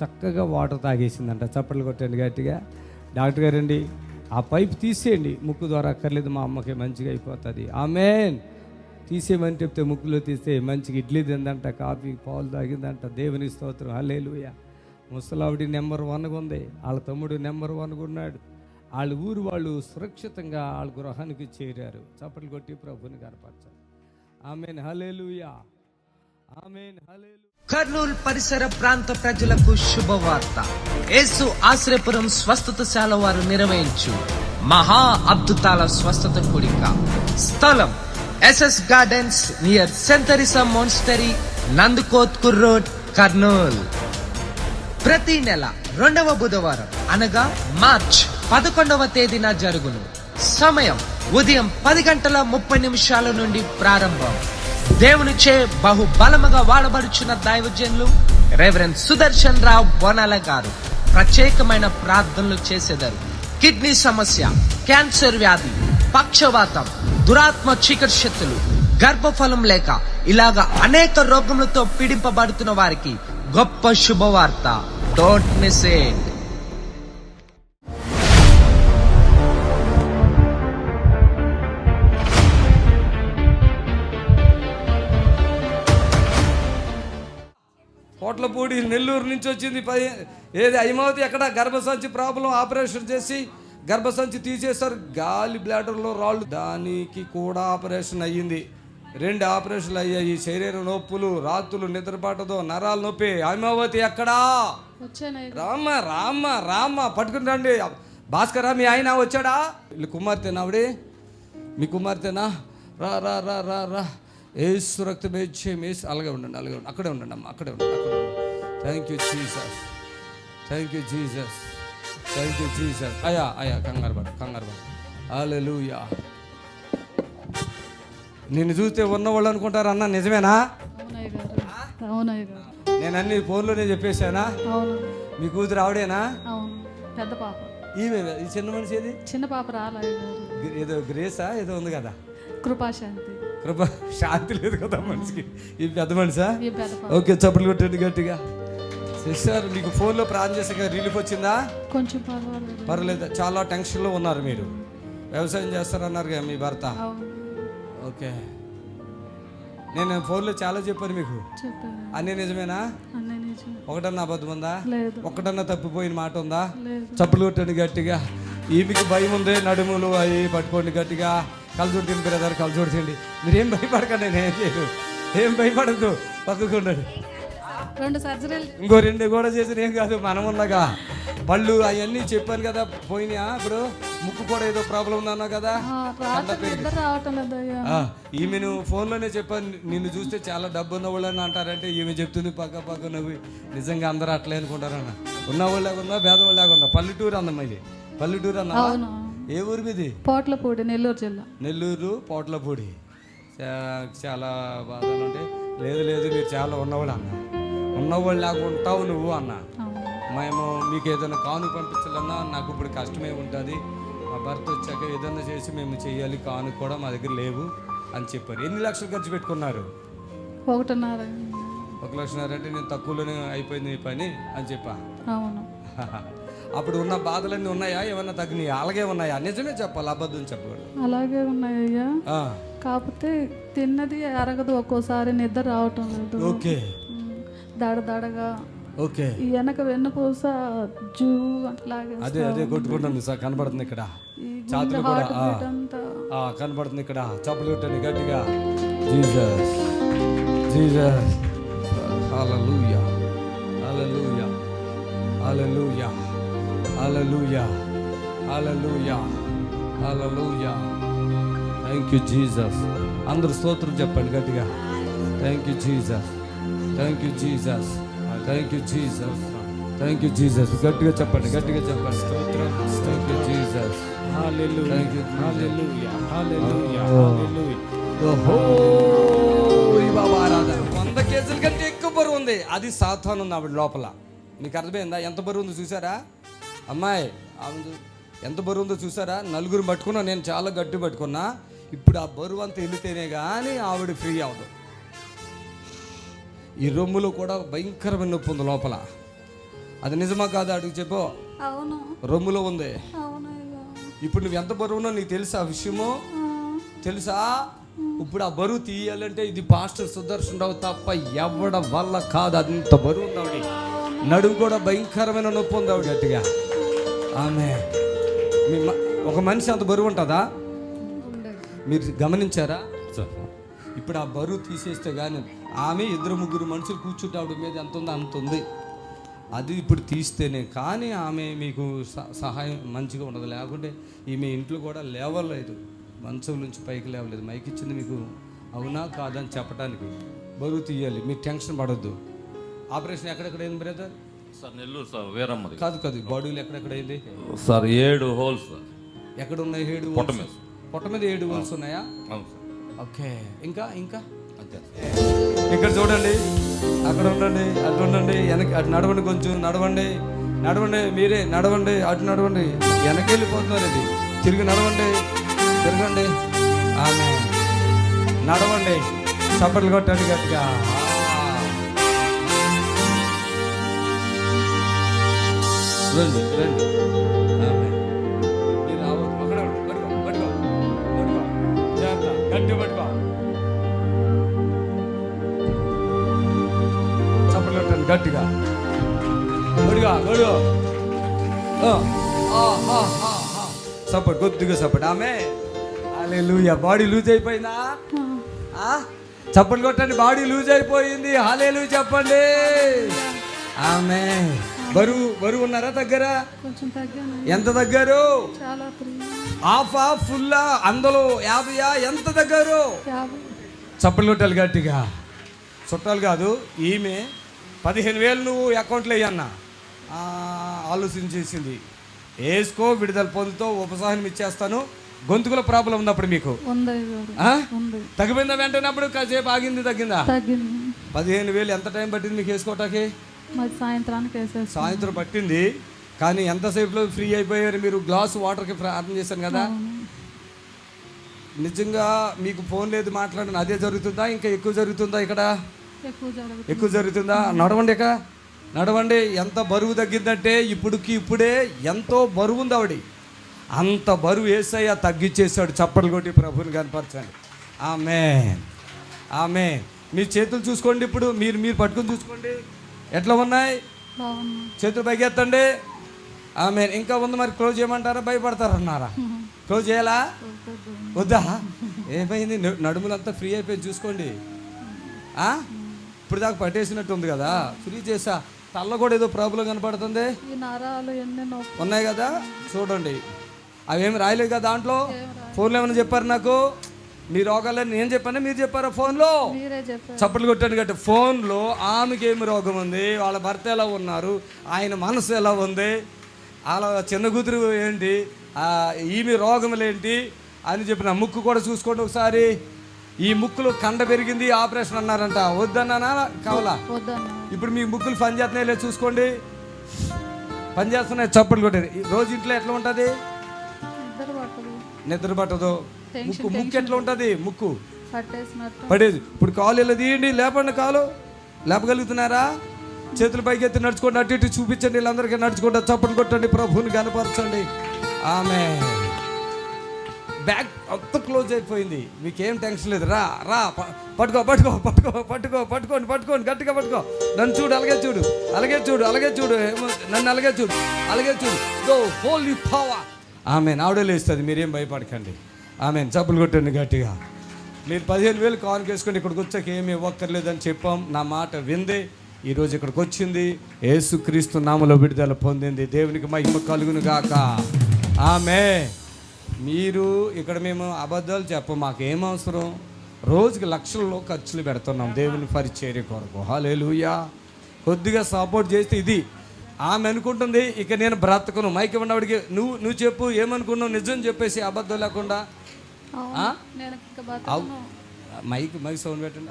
చక్కగా వాటర్ తాగేసిందంట. చప్పట్లు కొట్టండి గట్టిగా. డాక్టర్ గారండి ఆ పైపు తీసేయండి, ముక్కు ద్వారా అక్కర్లేదు, మా అమ్మకి మంచిగా అయిపోతుంది, ఆమేన్, తీసేయమని చెప్తే ముక్కులో తీస్తే మంచిగా ఇడ్లీ తిందంట, కాఫీ పాలు తాగిందంట. దేవుని స్తోత్రం, హల్లెలూయా. ముసలావిడి నెంబర్ 1గా ఉంది, వాళ్ళ తమ్ముడు నెంబర్ 1గా ఉన్నాడు. వాళ్ళ ఊరు వాళ్ళు సురక్షితంగా వాళ్ళ గృహానికి చేరారు. చప్పట్లు కొట్టి ప్రభుని కనపరచాలి. ఆమేన్, హల్లెలూయా, ఆమేన్, హల్లెలూయా. కర్నూలు పరిసర ప్రాంత ప్రజలకు శుభవార్త. యేసు ఆశ్రయపురం స్వస్థతశాల వారు నిర్వహించు మహా అద్భుతాల స్వస్థత కూడిక. స్థలం SS gardens near Saint Teresa monastery, Nandikotkur road, Kurnool. ప్రతి నెల 2వ బుధవారం అనగా మార్చ్ 11వ తేదీన జరుగును. సమయం ఉదయం 10:30 నుండి ప్రారంభం. దేవునిచే బహుబలముగా వాడబడుచున్న దైవజనులు రెవరెండ్ సుదర్శన్ రావు బోనాల గారు ప్రత్యేకమైన ప్రార్థనలు చేసేదారు. కిడ్నీ సమస్య, క్యాన్సర్ వ్యాధి, పక్షవాతం, దురాత్మ చీకటి శక్తులు, గర్భఫలం లేక ఇలాగా అనేక రోగములతో పీడింపబడుతున్న వారికి గొప్ప శుభవార్త. Don't miss it. Podalapudi Nellore నుంచి వచ్చింది. ఏది హైమావతి ఎక్కడ గర్భసంచి ప్రాబ్లం ఆపరేషన్ చేసి గర్భసంచి తీసేశారు. గాలి బ్లాడర్లో రాళ్ళు, దానికి కూడా ఆపరేషన్ అయ్యింది. 2 ఆపరేషన్లు అయ్యాయి. శరీర నొప్పులు, రాత్రులు నిద్రపాటదో, నరాల నొప్పి. హైమావతి ఎక్కడా? రామ్మ రామ్మ రామ్మ పట్టుకుని రండి. భాస్కరా మీ ఆయన వచ్చాడా? వీళ్ళు కుమార్తెనా? ఆవిడే మీ కుమార్తెనా? రా రా రా రా రా. ఏసు రక్తం వేసి అలాగే ఉండండి, అలాగే ఉండండి, అక్కడే ఉండండి అమ్మ, అక్కడే ఉండండి, అక్కడే ఉండండి. Thank you Jesus, thank you Jesus, thank you Jesus. అయ్యా కంగారు పడు. హల్లెలూయా. నిన్ను చూస్తే ఉన్నవాళ్ళు అనుకుంటారు. అన్న నిజమేనా? నేను అన్ని ఫోన్లోనే చెప్పేశానా? మీ కూతురు ఆవిడేనా? పెద్ద పాప. ఈమె ఈ చిన్న మనిషి ఏది? చిన్న పాప రాలేదు. ఏదో గ్రేసా ఏదో ఉంది కదా, కృపాశాంతి. శాంతి లేదు కదా మనిషికి. ఈ పెద్ద మనిషా? ఓకే, చప్పట్లు కొట్టండి గట్టిగా. సిస్టర్, మీకు ఫోన్లో ప్రార్థన చేసాక రిలీఫ్ వచ్చిందా? కొంచెం పర్లేదు. చాలా టెన్షన్లో ఉన్నారు మీరు. వ్యవసాయం చేస్తారన్నారు కదా మీ భర్త. ఓకే, నేను ఫోన్లో చాలా చెప్పాను మీకు. అన్నీ నిజమేనా? ఒకటన్నా అబద్ధం ఉందా? ఒకటన్నా తప్పిపోయిన మాట ఉందా? చప్పులు కొట్టండి గట్టిగా. ఈమెకి భయం ఉంది. నడుములు అవి పట్టుకోండి గట్టిగా. కలచోటి తిండి బ్రదర్, కలచోటి తిండి. మీరేం భయపడకండి, నేను ఏం చేయను. ఏం భయపడద్దు, పక్కకు ఉండండి. 2 సర్జరీలు, ఇంకో 2 కూడా చేసిన ఏం కాదు. మనం ఉన్నాగా. పళ్ళు అవన్నీ చెప్పాను కదా పోయినా. ఇప్పుడు ముక్కు కూడా ఏదో ప్రాబ్లం ఉందన్నా కదా. ఈమెను ఫోన్లోనే చెప్పాను, నిన్ను చూస్తే చాలా డబ్బు ఉన్నవాళ్ళు అని అంటారంటే ఈమె చెప్తుంది పక్క నవ్వి. నిజంగా అందరూ అట్లే అనుకుంటారన్న. ఉన్నవాళ్ళగా ఉందా, పేదవాళ్ళగా ఉందా? పల్లెటూరు అందమ్మా ఇది. పల్లెటూరు అన్నా? ఏ ఊరు మీది? పోట్లపూడి, నెల్లూరు జిల్లా. నెల్లూరు పోట్లపూడి. చాలా బాధలు ఉంటాయి. లేదు మీరు చాలా ఉన్నవాళ్ళు అన్న. ఉన్నవాళ్ళు లాగా ఉంటావు నువ్వు అన్న. మేము మీకు ఏదైనా కానుక పంపించాలన్నా నాకు ఇప్పుడు కష్టమే ఉంటుంది. మా భర్త వచ్చాక ఏదైనా చేసి మేము చేయాలి, కానుక కూడా మా దగ్గర లేవు అని చెప్పారు. ఎన్ని లక్షలు ఖర్చు పెట్టుకున్నారు? 1.5. 1 లక్షన్నర అంటే నేను తక్కువలోనే అయిపోయింది ఈ పని అని చెప్పా. అవును. అప్పుడు ఉన్న బాధలన్నీ ఉన్నాయా? ఏమన్నా తగ్గినాయా? అలాగే ఉన్నాయా? నిజమే చెప్పాలి, అబద్ధం చెప్పాలి. అలాగే ఉన్నాయ్యా. కాకపోతే తిన్నది అరగదు, ఒక్కోసారి నిద్ర రావటం లేదు. ఓకే. దడదడగా. ఓకే. ఈ వెనక వెన్నుపూస జూ అట్లాగే అదే కొట్టుకుంటుంది సార్. కనబడుతుంది ఇక్కడ. ఛాతీలు కూడా కనబడుతుంది ఇక్కడ. చప్పులు కొట్టండి గట్టిగా. Jesus, Jesus. Hallelujah, hallelujah, hallelujah, hallelujah, hallelujah, hallelujah. Thank you Jesus. అందరూ స్తోత్రం చెప్పండి గట్టిగా. Thank you Jesus, thank you Jesus, thank you Jesus, thank you Jesus. గట్టిగా చెప్పండి, గట్టిగా చెప్పండి. స్తోత్రం. Thank you Jesus. Hallelujah, hallelujah, hallelujah, hallelujah. బాబా ఆరాధన. 100 కేజీల కంటే ఎక్కువ బరువు ఉంది. అది సాతాను ఉంది ఆవిడ లోపల. మీకు అర్థమైందా? ఎంత బరువు ఉందో చూసారా? అమ్మాయి ఆమె ఎంత బరువు ఉందో చూసారా? 4 పట్టుకున్నా, నేను చాలా గట్టి పట్టుకున్నా. ఇప్పుడు ఆ బరువు అంతా వెళితేనే కానీ ఆవిడ ఫ్రీ అవ్వదు. ఈ రొమ్ములో కూడా భయంకరమైన నొప్పి ఉంది లోపల. అది నిజమా కాదా అడుగు చెప్పు. రొమ్ములో ఉంది. ఇప్పుడు నువ్వు ఎంత బరువునో నీకు తెలుసా? ఆ విషయము తెలుసా? ఇప్పుడు ఆ బరువు తీయాలంటే ఇది పాస్టర్ సుదర్శన్ రావు తప్ప ఎవడ వల్ల కాదు. అంత బరువు ఉంది ఆవిడ. నడుము కూడా భయంకరమైన నొప్పి ఉంది ఆవిడ గట్టిగా. ఆమె ఒక మనిషి అంత బరువు ఉంటుందా? మీరు గమనించారా? ఇప్పుడు ఆ బరువు తీసేస్తే కానీ ఆమె 2-3 మనుషులు కూర్చుంటే ఆవిడ మీద ఎంత ఉందో అంత ఉంది. అది ఇప్పుడు తీస్తేనే కానీ ఆమె మీకు సహాయం మంచిగా ఉండదు. లేకుంటే ఈమె ఇంట్లో కూడా లేవలేదు, మంచం నుంచి పైకి లేవలేదు. మైక్ ఇచ్చింది మీకు అవునా కాదని చెప్పడానికి. బరువు తీయాలి, మీరు టెన్షన్ పడొద్దు. ఆపరేషన్ ఎక్కడెక్కడ అయింది బ్రదర్? సార్ నెల్లూరు సార్, వేరమ్మది. కాదు బాడీలు ఎక్కడెక్కడ అయింది సార్? 7 holes sir. ఎక్కడ ఉన్నాయి? 7 పొట్ట మీద 7 హోల్స్ ఉన్నాయా? అవును సార్. ఓకే. ఇంకా ఇక్కడ చూడండి, అక్కడ ఉండండి, అటు ఉండండి, వెనక్కి అటు నడవండి, కొంచెం నడవండి, మీరే నడవండి, అటు నడవండి. వెనక్కి వెళ్ళిపోతున్నారు. ఇది తిరిగి నడవండి, తిరగండి. ఆమె నడవండి, చప్పట్లు కొట్టండి గట్టిగా. రండి ఆమె మీరు రావద్దు. అక్కడ పట్టుకో జాగ్రత్త, గట్టి పట్టుకో. చప్పట్లు కొట్టండి గట్టిగా గొడుగా గొడుగు సపోర్ట్, కొద్దిగా సపోర్ట్. ఆమె హల్లెలూయా. బాడీ లూజ్ అయిపోయిందా? చప్పట్లు కొట్టండి. బాడీ లూజ్ అయిపోయింది. హల్లెలూయా చెప్పండి. ఆమె బరువు ఉన్నారా? తగ్గరా? కొంచెం తగ్గాను. ఎంత తగ్గారు? చాలా హాఫా ఫుల్లా? అందులో 50 ఎంత తగ్గారు? 50. చప్పట్లు కొట్టాలి గట్టిగా. చుట్టాలు కాదు, ఈమె 15,000 నువ్వు అకౌంట్లో వేయన్న ఆలోచించేసింది. వేసుకో, విడుదల పొందుతో, ఉపశమనం ఇచ్చేస్తాను. గొంతుకుల ప్రాబ్లం ఉన్నప్పుడు మీకు తగ్గిపోయిందా? వెంటనే అప్పుడు కాసేపు ఆగింది, తగ్గిందా? 15,000 ఎంత టైం పట్టింది మీకు వేసుకోవటానికి? సాయంత్రం పట్టింది. కానీ ఎంతసేపులో ఫ్రీ అయిపోయారు మీరు? గ్లాస్ వాటర్కి ప్రార్థన చేశాను కదా. నిజంగా మీకు ఫోన్ లేదు మాట్లాడిన అదే జరుగుతుందా? ఇంకా ఎక్కువ జరుగుతుందా? ఇక్కడ ఎక్కువ జరుగుతుందా? నడవండి, ఇక నడవండి. ఎంత బరువు తగ్గిందంటే ఇప్పుడే ఎంతో బరువు ఉంది ఆవిడ. అంత బరువు యేసయ్య తగ్గించేశాడు. చప్పట్లు కొట్టి ప్రభువుని కనపరచండి. ఆమేన్, ఆమేన్. మీ చేతులు చూసుకోండి. ఇప్పుడు మీరు పట్టుకుని చూసుకోండి ఎట్లా ఉన్నాయి. చేతులు పైకెత్తండి. ఆమేన్. ఇంకా ఉంది మరి. క్లోజ్ చేయమంటారా? భయపడతారన్నారా? క్లోజ్ చేయాలా? వద్దా? ఏమైంది? నడుములంతా ఫ్రీ అయిపోయి చూసుకోండి. ఇప్పుడు దాకా పట్టేసినట్టు ఉంది కదా. ఫ్రీ చేసా. తల్ల కూడా ఏదో ప్రాబ్లం కనపడుతుంది. ఉన్నాయి కదా, చూడండి. అవేమి రాయలేదు కదా దాంట్లో. ఫోన్లో ఏమైనా చెప్పారు నాకు? మీ రోగాలని నేను చెప్పాను, మీరు చెప్పారా ఫోన్లో? చప్పట్లు కొట్టాను గట్టి. ఫోన్లో ఆమెకి ఏమి రోగం ఉంది, వాళ్ళ భర్త ఎలా ఉన్నారు, ఆయన మనసు ఎలా ఉంది, అలా చిన్న కూతురు ఏంటి, ఈమె రోగములేంటి అని చెప్పిన. ముక్కు కూడా చూసుకోండి ఒకసారి. ఈ ముక్కులో కండ పెరిగింది, ఆపరేషన్ అన్నారంట. వద్దన్నానా? కావాలా? ఇప్పుడు మీ ముక్కులు పని చేస్తున్నాయి లేదు చూసుకోండి. పని చేస్తున్నాయి. చప్పట్లు కొట్టేది. రోజు ఇంట్లో ఎట్లా ఉంటుంది? నిద్ర పట్టదు. ముక్కు ఎట్లా ఉంటుంది? ముక్కు పడేది. ఇప్పుడు కాలు ఇలా తీయండి, లేపండి. కాలు లేపగలుగుతున్నారా? చేతులు పైకి ఎత్తి నడుచుకోండి. అటు ఇటు చూపించండి. వీళ్ళందరికీ నడుచుకోండి. చప్పట్లు కొట్టండి. ప్రభువుని కనపరచండి. ఆమె బ్యాగ్ అంత క్లోజ్ అయిపోయింది. మీకేం టెన్షన్ లేదు. రా పట్టుకోండి. గట్టిగా పట్టుకో. నన్ను చూడు, అలాగే చూడు. నన్ను అలాగే చూడు. Go holy power. ఆమెన్. ఆవిడ లేస్తుంది. మీరేం భయపడకండి. ఆమెన్. చప్పులు కొట్టండి గట్టిగా. మీరు 15,000 కానుక వేసుకొని ఇక్కడికి వచ్చాక ఏమి ఇవ్వక్కర్లేదని చెప్పాం. నా మాట విందే ఈరోజు ఇక్కడికి వచ్చింది. యేసుక్రీస్తు నామములో విడుదల పొందింది. దేవునికి మహిమ కలుగును గాక. ఆమెన్. మీరు ఇక్కడ మేము అబద్ధాలు చెప్పం. మాకేం అవసరం? రోజుకి లక్షల్లో ఖర్చులు పెడుతున్నాం దేవుని పరిచర్య కొరకు. హల్లెలూయా. కొద్దిగా సపోర్ట్ చేస్తే ఇది. ఆమె అనుకుంటుంది ఇక నేను బ్రతకను. మైక్ ఉన్నవాడికి నువ్వు చెప్పు ఏమనుకున్నావు, నిజం చెప్పేసి అబద్ధం లేకుండా. మైక్ సౌండ్ పెట్టండి.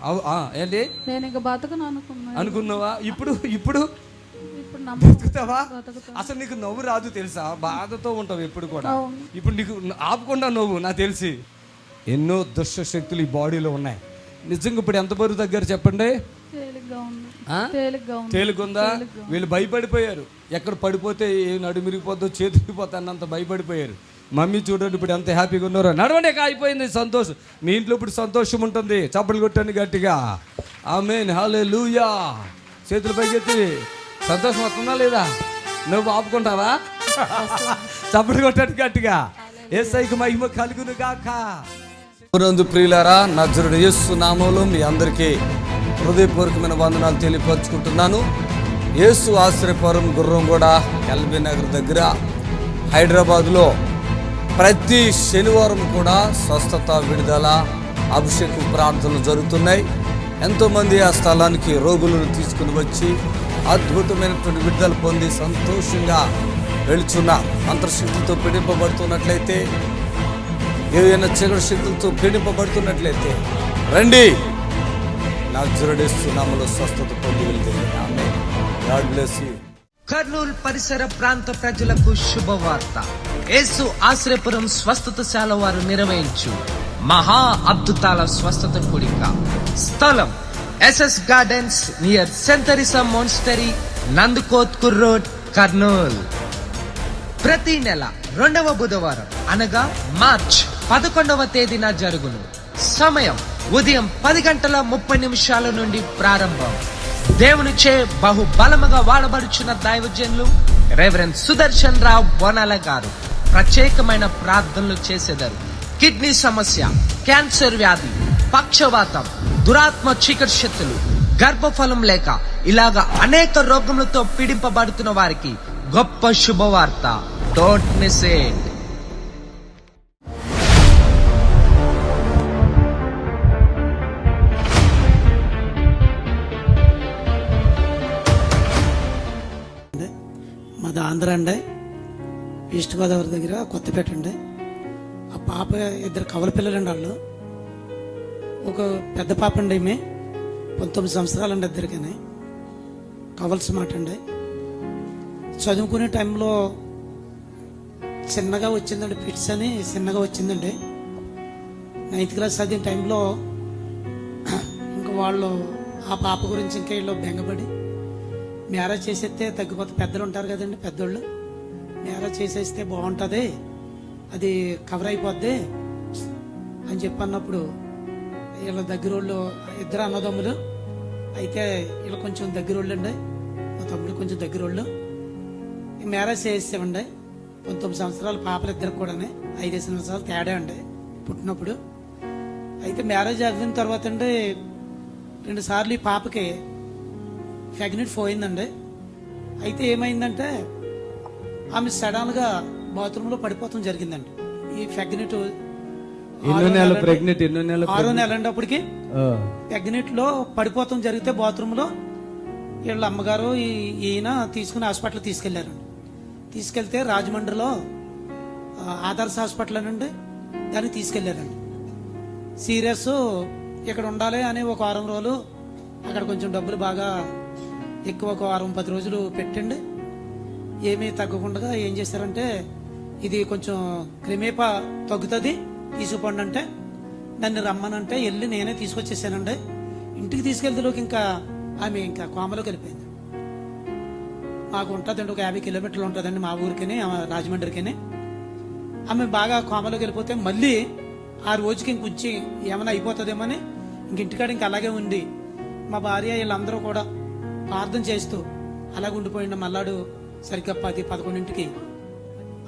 ఏంటి అనుకున్నావా? ఇప్పుడు బతుకుతావా? అసలు నీకు నవ్వు రాదు తెలుసా? బాధతో ఉంటావు ఎప్పుడు కూడా. ఇప్పుడు నీకు ఆపకుండా నవ్వు. నాకు తెలిసి ఎన్నో దుష్ట శక్తులు ఈ బాడీలో ఉన్నాయి. నిజంగా ఇప్పుడు ఎంత బరువు దగ్గర చెప్పండి? తేలిగుందా? వీళ్ళు భయపడిపోయారు. ఎక్కడ పడిపోతే నడుమిరిగిపోద్దో చేతిరిగిపోతా అన్నంత భయపడిపోయారు. మమ్మీ చూడండి ఇప్పుడు ఎంత హ్యాపీగా ఉన్నారో. నడవండి, అయిపోయింది సంతోషం. మీ ఇంట్లో ఇప్పుడు సంతోషం ఉంటుంది. చప్పట్లు కొట్టండి గట్టిగా. ఆమేన్. హల్లెలూయా. చేతులు పైకెత్తి. సంతోషం వస్తుందా లేదా? నువ్వు ఆపుకుంటావా? చప్పట్లు కొట్టండి గట్టిగా. యేసయ్యకు మహిమ కలుగును గాక. ప్రియులారా, నజరుడు యేసు నామములో మీ అందరికీ హృదయపూర్వకమైన వందనాలు తెలియపరుచుకుంటున్నాను. యేసు ఆశ్రయపురం గుర్రంగూడ ఎల్బీ నగర్ దగ్గర హైదరాబాద్లో ప్రతి శనివారం కూడా స్వస్థత, విడుదల, అభిషేకం ప్రార్థనలు జరుగుతున్నాయి. ఎంతోమంది ఆ స్థలానికి రోగులను తీసుకుని వచ్చి అద్భుతమైనటువంటి విడుదల పొంది సంతోషంగా వెళుచున్న అంతర్శక్తులతో పీడింపబడుతున్నట్లయితే, ఏదైనా చీకటి శక్తులతో పీడింపబడుతున్నట్లయితే రండి. నజరేయుడేసు నామములో స్వస్థత పొంది వెళ్తుంది. Amen. God bless you. Kurnool పరిసర ప్రాంత ప్రజలకు శుభవార్త. యేసు ఆశ్రయపురం స్వస్థతశాల వారు నిర్వహించు మహా అద్భుతాల స్వస్థత కూడిక. స్థలం SS gardens near Saint Teresa monastery, Nandikotkur road, Kurnool. ప్రతి నెల 2వ బుధవారం అనగా మార్చ్ 11వ తేదీన జరుగును. సమయం ఉదయం 10:30 నుండి ప్రారంభం. దేవునిచే బహుబలముగా వాడబడుచున్న దైవజనులు రెవరెండ్ సుదర్శన్ రావు బోనాల గారు ప్రత్యేకమైన ప్రార్థనలు చేసేదారు. కిడ్నీ సమస్య, క్యాన్సర్ వ్యాధి, పక్షవాతం, దురాత్మ చీకటి శక్తులు, గర్భఫలం లేక ఇలాగా అనేక రోగములతో పీడింపబడుతున్న వారికి గొప్ప శుభవార్త. Don't miss it. మాది ఆంధ్ర అండి, ఈస్ట్ గోదావరి దగ్గర కొత్తపేట అండి. ఆ పాప ఇద్దరు కవల పిల్లలండి. వాళ్ళు ఒక పెద్ద పాప అండి, ఈమె 19 సంవత్సరాలండి, ఇద్దరికని కవల్స్ మాట అండి. చదువుకునే టైంలో చిన్నగా వచ్చిందండి, ఫిట్స్ అని చిన్నగా వచ్చిందండి. 9th క్లాస్ చదివిన టైంలో ఇంకా వాళ్ళు ఆ పాప గురించి ఇంకా వీళ్ళు బెంగపడి మ్యారేజ్ చేసేస్తే తగ్గిపోతే, పెద్దలు ఉంటారు కదండి, పెద్దోళ్ళు మ్యారేజ్ చేసేస్తే బాగుంటుంది, అది కవర్ అయిపోద్ది అని చెప్పి అన్నప్పుడు వీళ్ళ దగ్గరోళ్ళు ఇద్దరు అన్నదమ్ములు అయితే వీళ్ళు కొంచెం దగ్గరోళ్ళు అండి, మా తమ్ముడు కొంచెం దగ్గరోళ్ళు. మ్యారేజ్ చేసేసామండి. 19 సంవత్సరాలు పాపలు ఇద్దరు కూడా, 5 సంవత్సరాలు తేడా అండి పుట్టినప్పుడు. అయితే మ్యారేజ్ అయిన తర్వాత అండి 2 సార్లు ఈ పాపకి ప్రెగ్నెంట్ పోయిందండి. అయితే ఏమైందంటే ఆమె సడన్ గా బాత్రూమ్ లో పడిపోవడం జరిగిందండి. ఈ ప్రెగ్నెంట్ 6వ నెల అండి అప్పటికి ప్రెగ్నెంట్ లో పడిపోవడం జరిగితే బాత్రూమ్ లో వీళ్ళ అమ్మగారు ఈయన తీసుకుని హాస్పిటల్ తీసుకెళ్లారండి. తీసుకెళ్తే రాజమండ్రిలో ఆదర్శ హాస్పిటల్ అనండి దానికి తీసుకెళ్లారండి. సీరియస్ ఇక్కడ ఉండాలి అని ఒక 1 వారం రోజులు అక్కడ కొంచెం డబ్బులు బాగా ఎక్కువ, ఒక 1 వారం 10 రోజులు పెట్టండి. ఏమీ తగ్గకుండా ఏం చేశారంటే, ఇది కొంచెం క్రిమేపా తగ్గుతుంది తీసుకుపోండి అంటే, నన్ను రమ్మనంటే వెళ్ళి నేనే తీసుకొచ్చేసానండి. ఇంటికి తీసుకెళ్తేలోకి ఇంకా ఆమె ఇంకా కోమలోకి వెళ్ళిపోయింది. మాకు ఉంటుందండి ఒక 50 కిలోమీటర్లు ఉంటుందండి మా ఊరికని, రాజమండ్రికిని. ఆమె బాగా కోమలోకి వెళ్ళిపోతే మళ్ళీ ఆ రోజుకి ఇంకొంచెం ఏమైనా అయిపోతుందేమని ఇంక ఇంటికాడ ఇంకా అలాగే ఉండి మా భార్య వీళ్ళందరూ కూడా ప్రార్థన చేస్తూ అలాగ ఉండిపోయింది. మల్లాడు సరిగ్గా 10-11ంటికి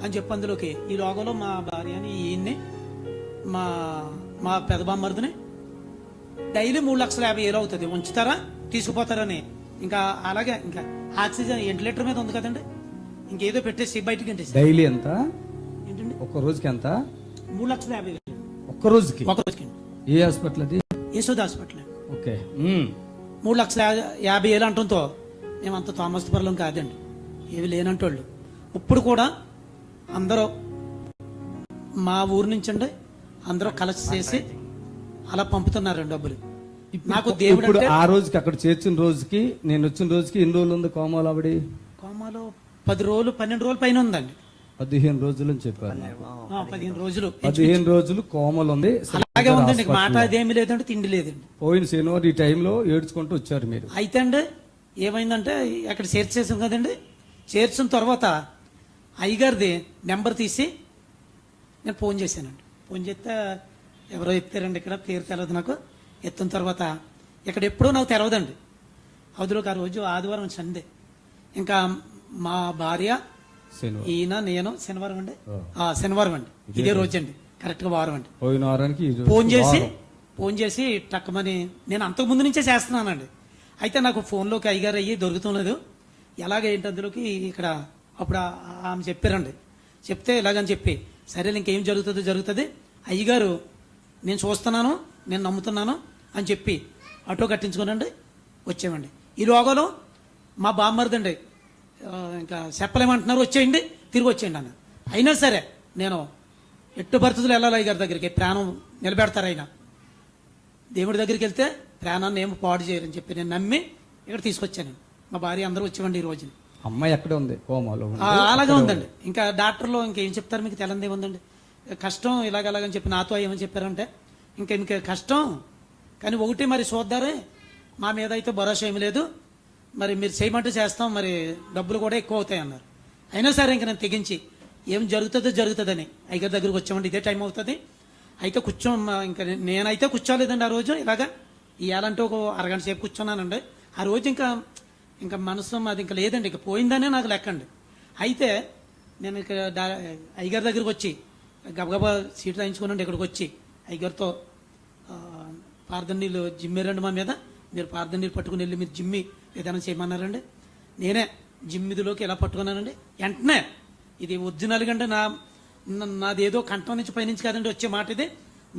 అని చెప్పి అందులోకి ఈ లోగంలో మా భార్యని, ఈయన్ని, మా పెద్ద బామ్మర్దిని డైలీ 3,50,000 అవుతుంది, ఉంచుతారా తీసుకుపోతారని. ఇంకా అలాగే ఇంకా ఆక్సిజన్ వెంటిలేటర్ మీద ఉంది కదండి, ఇంకేదో పెట్టేసి బయటకి గంటేసి. డైలీ ఎంత? ఏంటండి ఒక రోజుకి ఎంత? 3,50,000 ఒక్క రోజుకి. ఒక రోజుకి. ఏ హాస్పిటల్ అది? యశోద హాస్పిటల్. ఓకే. 3,50,000 అంటంతో మేమంత తోమస్తపరలం కాదండి, ఏవి లేనంటోళ్ళు. ఇప్పుడు కూడా అందరూ మా ఊరు నుంచి అండి అందరూ కలెక్ట్ చేసి అలా పంపుతున్నారండి డబ్బులు. నాకు దేవుడు ఇప్పుడు ఆ రోజుకి అక్కడ చేర్చిన రోజుకి నేను వచ్చిన రోజుకి ఎన్ని రోజులు ఉంది కోమాలో? ఆవిడ కోమాలో 10 రోజులు 12 రోజుల పైన ఉందండి. 15 రోజులు అని చెప్పారు. 15 రోజులు 15 రోజులు కోమలు ఉంది. అలాగే ఉందండి, మాట అదేమి లేదండి, తిండి లేదండి. పోయిన శనివారం ఈ టైంలో ఏడ్చుకుంటూ వచ్చారు మీరు. అయితే అండి ఏమైందంటే అక్కడ చేర్చేసాం కదండి, చేర్చిన తర్వాత అయ్యగారిది నెంబర్ తీసి నేను ఫోన్ చేశానండి. ఫోన్ చేస్తే ఎవరో ఎత్తారండి, ఇక్కడ పేరు తెలవదు నాకు. ఎత్తిన తర్వాత ఇక్కడ ఎప్పుడూ నాకు తెలవదండి. అవధిలోకి ఆ రోజు ఆదివారం సండే, ఇంకా మా భార్య, ఈయన, నేను శనివారం అండి, శనివారం అండి, ఇదే రోజు అండి, కరెక్ట్ గా వారం అండి. పోయిన వారానికి ఫోన్ చేసి టక్కమని, నేను అంతకు ముందు నుంచే చేస్తున్నానండి. అయితే నాకు ఫోన్లోకి అయ్యగారు అయ్యి దొరుకుతున్నది. ఎలాగేంటి అందులోకి ఇక్కడ అప్పుడు ఆమె చెప్పారండి. చెప్తే ఇలాగని చెప్పి, సరే ఇంకేం జరుగుతుంది అయ్యగారు, నేను చూస్తున్నాను, నేను నమ్ముతున్నాను అని చెప్పి ఆటో కట్టించుకోనండి వచ్చామండి. ఈ లోగలో మా బామ్మర్దండి ఇంకా చెప్పలేమంటున్నారు, వచ్చేయండి తిరిగి వచ్చేయండి అన్న. అయినా సరే నేను ఎట్టు పరిస్థితులు వెళ్ళాలి అయ్యగారి దగ్గరికి, ప్రాణం నిలబెడతారు ఆయన. దేవుడి దగ్గరికి వెళ్తే ప్రాణాన్ని ఏమో పాడు చేయరని చెప్పి నేను నమ్మి ఇక్కడ తీసుకొచ్చాను. మా భార్య అందరూ వచ్చేవండి ఈ రోజున. అమ్మాయి ఎక్కడ ఉంది? కోమాలో. అలాగే ఉందండి. ఇంకా డాక్టర్లో ఇంకేం చెప్తారు, మీకు తెలందే ఉందండి, కష్టం ఇలాగలాగని చెప్పి నాతో ఏమని చెప్పారంటే, ఇంకా కష్టం కానీ ఒకటి మరి చూద్దారే, మా మీద అయితే భరోసా ఏమి లేదు, మరి మీరు చేయమంటే చేస్తాం, మరి డబ్బులు కూడా ఎక్కువ అవుతాయి అన్నారు. అయినా సరే ఇంక నేను తెగించి ఏం జరుగుతుందని అయ్యగారి దగ్గరికి వచ్చామండి. ఇదే టైం అవుతుంది. అయితే ఇంకా నేనైతే కూర్చోలేదండి ఆ రోజు. ఇలాగా ఇవ్వాలంటే ఒక 1 అరగంట సేపు కూర్చున్నానండి. ఆ రోజు ఇంకా మనసు అది ఇంకా లేదండి, ఇక పోయిందనే నాకు లెక్కండి. అయితే నేను ఇక అయ్యగారి దగ్గరికి వచ్చి గబగబా సీట్ రాయించుకున్నాండి. ఇక్కడికి వచ్చి అయ్యగారితో ప్రార్థన నీళ్ళు జిమ్మేరండి మా మీద, మీరు ప్రార్థన నీళ్ళు పట్టుకుని వెళ్ళి మీరు జిమ్మి ఏదైనా చేయమన్నారండి. నేనే జిమ్మిదిలోకి ఎలా పట్టుకున్నానండి. వెంటనే ఇది ఒరిజినల్ కంటే నాదేదో కంఠం నుంచి పైనుంచి కాదండి వచ్చే మాట, ఇది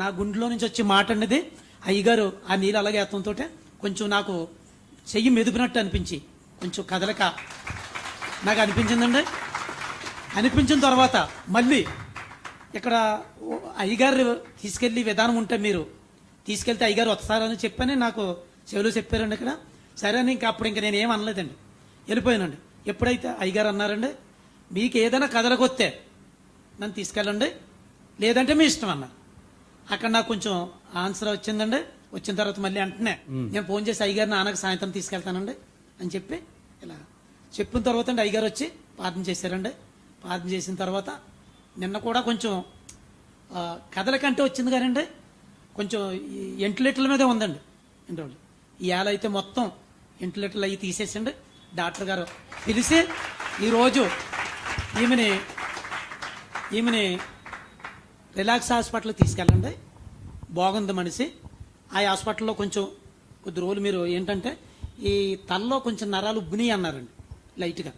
నా గుండెలో నుంచి వచ్చే మాట అండి. ఇది అయ్యగారు ఆ నీళ్ళు అలాగే ఎత్తంతో కొంచెం నాకు చెయ్యి మెదిపినట్టు అనిపించి కొంచెం కదలక నాకు అనిపించిందండి. అనిపించిన తర్వాత మళ్ళీ ఇక్కడ అయ్యగారు తీసుకెళ్లి విధానం ఉంటే మీరు తీసుకెళ్తే అయ్యగారు వస్తారని చెప్పని నాకు చెవులు చెప్పారండి ఇక్కడ. సరే అని అప్పుడు నేను ఏం అనలేదండి, వెళ్ళిపోయానండి. ఎప్పుడైతే అయ్యగారు అన్నారండి, మీకు ఏదైనా కదలకొస్తే నన్ను తీసుకెళ్ళండి, లేదంటే మీ ఇష్టం అన్నారు. అక్కడ నాకు కొంచెం ఆన్సర్ వచ్చిందండి. వచ్చిన తర్వాత మళ్ళీ వెంటనే నేను ఫోన్ చేసి అయ్యగారు నాన్నకి సాయంత్రం తీసుకెళ్తానండి అని చెప్పి ఇలా చెప్పిన తర్వాత అండి అయ్యగారు వచ్చి ప్రార్థన చేశారండి. ప్రార్థన చేసిన తర్వాత నిన్న కూడా కొంచెం కథలకంటే వచ్చింది కానండి, కొంచెం ఎంటిలేటర్ల మీదే ఉందండి. ఇంటి ఈ ఏళ అయితే మొత్తం ఎంటిలేటర్లు అవి తీసేసండి. డాక్టర్ గారు పిలిచి ఈరోజు ఈమెని రిలాక్స్ హాస్పిటల్కి తీసుకెళ్ళండి, బాగుంది మనిషి. ఆ హాస్పిటల్లో కొద్ది రోజులు మీరు ఏంటంటే ఈ తలలో కొంచెం నరాలు ఉబ్బినాయి అన్నారండి లైట్గా.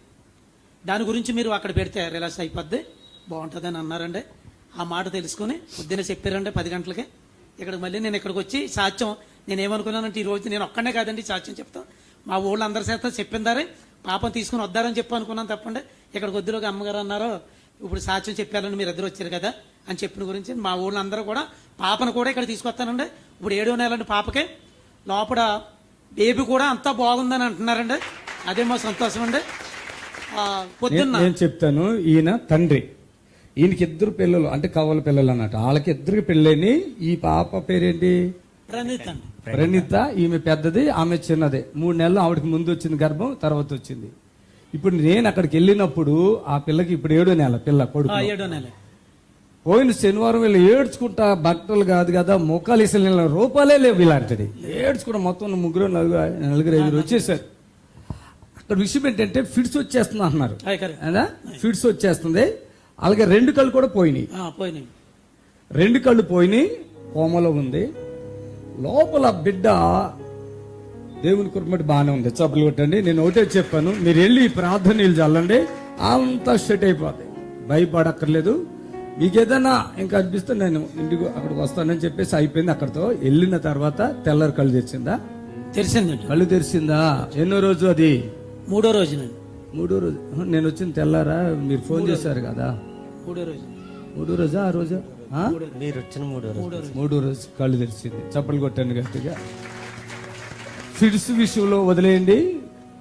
దాని గురించి మీరు అక్కడ పెడితే రిలాక్స్ అయిపోద్ది, బాగుంటుందని అన్నారండి. ఆ మాట తెలుసుకుని పొద్దున్నే చెప్పారండి 10 గంటలకి. ఇక్కడికి మళ్ళీ నేను ఇక్కడికి వచ్చి సాక్ష్యం నేనేమనుకున్నానంటే ఈరోజు నేను ఒక్కనే కాదండి సాక్ష్యం చెప్తాను, మా ఊళ్ళో అందరి చేత చెప్పిందారే పాపం తీసుకుని వద్దారని చెప్పి అనుకున్నాను తప్పండి. ఇక్కడికి వద్దులోకి అమ్మగారు అన్నారు, ఇప్పుడు సాక్ష్యం చెప్పారండి మీరు ఇద్దరు వచ్చారు కదా అని చెప్పిన గురించి మా ఊళ్ళో అందరూ కూడా పాపను కూడా ఇక్కడ తీసుకొస్తానండి. ఇప్పుడు 7వ నెలండి పాపకి, లోపల బేబీ కూడా అంతా బాగుందని అంటున్నారండి. అదే మా సంతోషం అండి. పొద్దున్న నేను చెప్తాను, ఈయన తండ్రి, ఈయనకి 2 పిల్లలు అంటే కవల పిల్లలు అన్నట్టు, వాళ్ళకి 2 పెళ్ళని. ఈ పాప పేరేంటి? ప్రణీత్ అండి. ప్రణీత. ఈమె పెద్దది, ఆమె చిన్నది. 3 నెలలు ఆవిడకి ముందు వచ్చింది గర్భం, తర్వాత వచ్చింది. ఇప్పుడు నేను అక్కడికి వెళ్ళినప్పుడు ఆ పిల్లకి ఇప్పుడు 7వ నెల పిల్ల కొడుకు. 7వ నెల పోయిన శనివారం వీళ్ళు ఏడ్చుకుంటా, భక్తులు కాదు కదా, ముఖాలు ఇసలు రూపాయలే లేవు ఇలాంటిది. ఏడ్చుకుంటా మొత్తం 3 నలుగురు 5 వచ్చేసారు. అక్కడ విషయం ఏంటంటే ఫిట్స్ వచ్చేస్తుంది అంటున్నారు కదా, ఫిట్స్ వచ్చేస్తుంది. అలాగే 2 కళ్ళు కూడా పోయినాయి. 2 కళ్ళు పోయినాయి, కోమలో ఉంది. లోపల బిడ్డ దేవుని కుర్మటి బాగానే ఉంది. చప్పలు కొట్టండి. నేను ఒకటే చెప్పాను, మీరు వెళ్ళి ప్రార్థన నీళ్ళు చల్లండి, అంతా సెట్ అయిపోతాయి, భయపడక్కర్లేదు. మీకు ఏదైనా ఇంకా అనిపిస్తే నేను ఇంటికి అక్కడికి వస్తానని చెప్పేసి అయిపోయింది. అక్కడితో వెళ్ళిన తర్వాత తెల్లరి కళ్ళు తెరిచిందా? తెరిచిందండి. కళ్ళు తెరిచిందా? ఎన్నో రోజు అది? 3వ రోజునండి. 3వ రోజు. నేను వచ్చిన తెల్లారా మీరు ఫోన్ చేశారు కదా? 3వ రోజు. 3వ రోజా? ఆ రోజు మీరు వచ్చిన 3వ రోజు కళ్ళు తెరిచింది. చప్పలు కొట్టండి గట్టిగా. ఫిడ్స్ విషయంలో వదిలేయండి,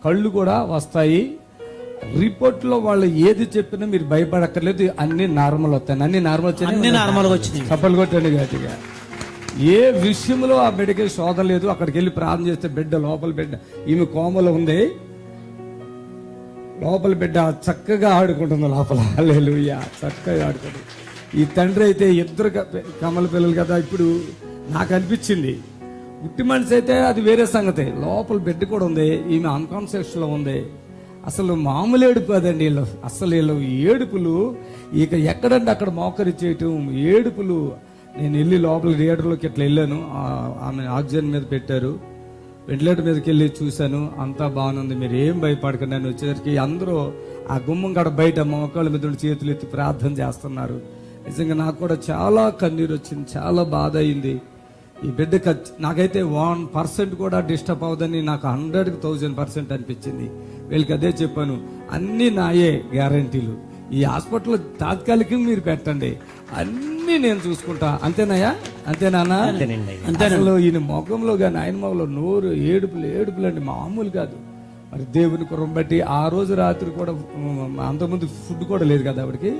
కళ్ళు కూడా వస్తాయి. రిపోర్ట్ లో వాళ్ళు ఏది చెప్పినా మీరు భయపడక్కర్లేదు, అన్ని నార్మల్ వస్తాయి. అన్ని నార్మల్ వచ్చినాయి. చప్పలు కొట్టండి గట్టిగా. ఏ విషయంలో ఆ బిడ్డకి శోధన లేదు. అక్కడికి వెళ్ళి ప్రార్థన చేస్తే బిడ్డ, లోపల బిడ్డ, ఈమె కోమలో ఉంది, లోపల బిడ్డ చక్కగా ఆడుకుంటుంది లోపల. హల్లెలూయా, చక్కగా ఆడుకుంటుంది. ఈ తండ్రి అయితే 2 కమల పిల్లలు కదా. ఇప్పుడు నాకు అనిపించింది, ఉట్టి మనిషి అయితే అది వేరే సంగతి, లోపల బిడ్డ కూడా ఉంది, ఈమె అన్కాన్షియస్ లో ఉంది. అసలు మామూలు ఏడుపు కాదండి వీళ్ళు. అసలు వీళ్ళు ఏడుపులు ఇక ఎక్కడంటే అక్కడ మోకరిచ్చేయటం, ఏడుపులు. నేను వెళ్ళి లోపల థియేటర్లోకి ఇట్లా వెళ్ళాను, ఆమె ఆక్సిజన్ మీద పెట్టారు, వెంటిలేటర్ మీదకి వెళ్ళి చూశాను, అంతా బాగుంది, మీరు ఏం భయపడకండి అని వచ్చేసరికి అందరూ ఆ గుమ్మం కాడ బయట మోకాళ్ళ మీద చేతులు ఎత్తి ప్రార్థన చేస్తున్నారు. నిజంగా నాకు కూడా చాలా కన్నీరు వచ్చింది, చాలా బాధ అయింది. ఈ బిడ్డ నాకైతే 1% కూడా డిస్టర్బ్ అవ్వదని నాకు 100,000% అనిపించింది. వీళ్ళకి అదే చెప్పాను, అన్ని నాయే గ్యారంటీలు. ఈ హాస్పిటల్ తాత్కాలికం మీరు పెట్టండి, అన్ని నేను చూసుకుంటా. అంతేనాయా? అంతేనా? అసలు ఈయన ముఖంలో కానీ ఆయన ముఖంలో నోరు ఏడుపులు అండి, మామూలు కాదు. మరి దేవుని కురం బట్టి ఆ రోజు రాత్రి కూడా అంతకుముందు ఫుడ్ కూడా లేదు కదా ఆవిడకి.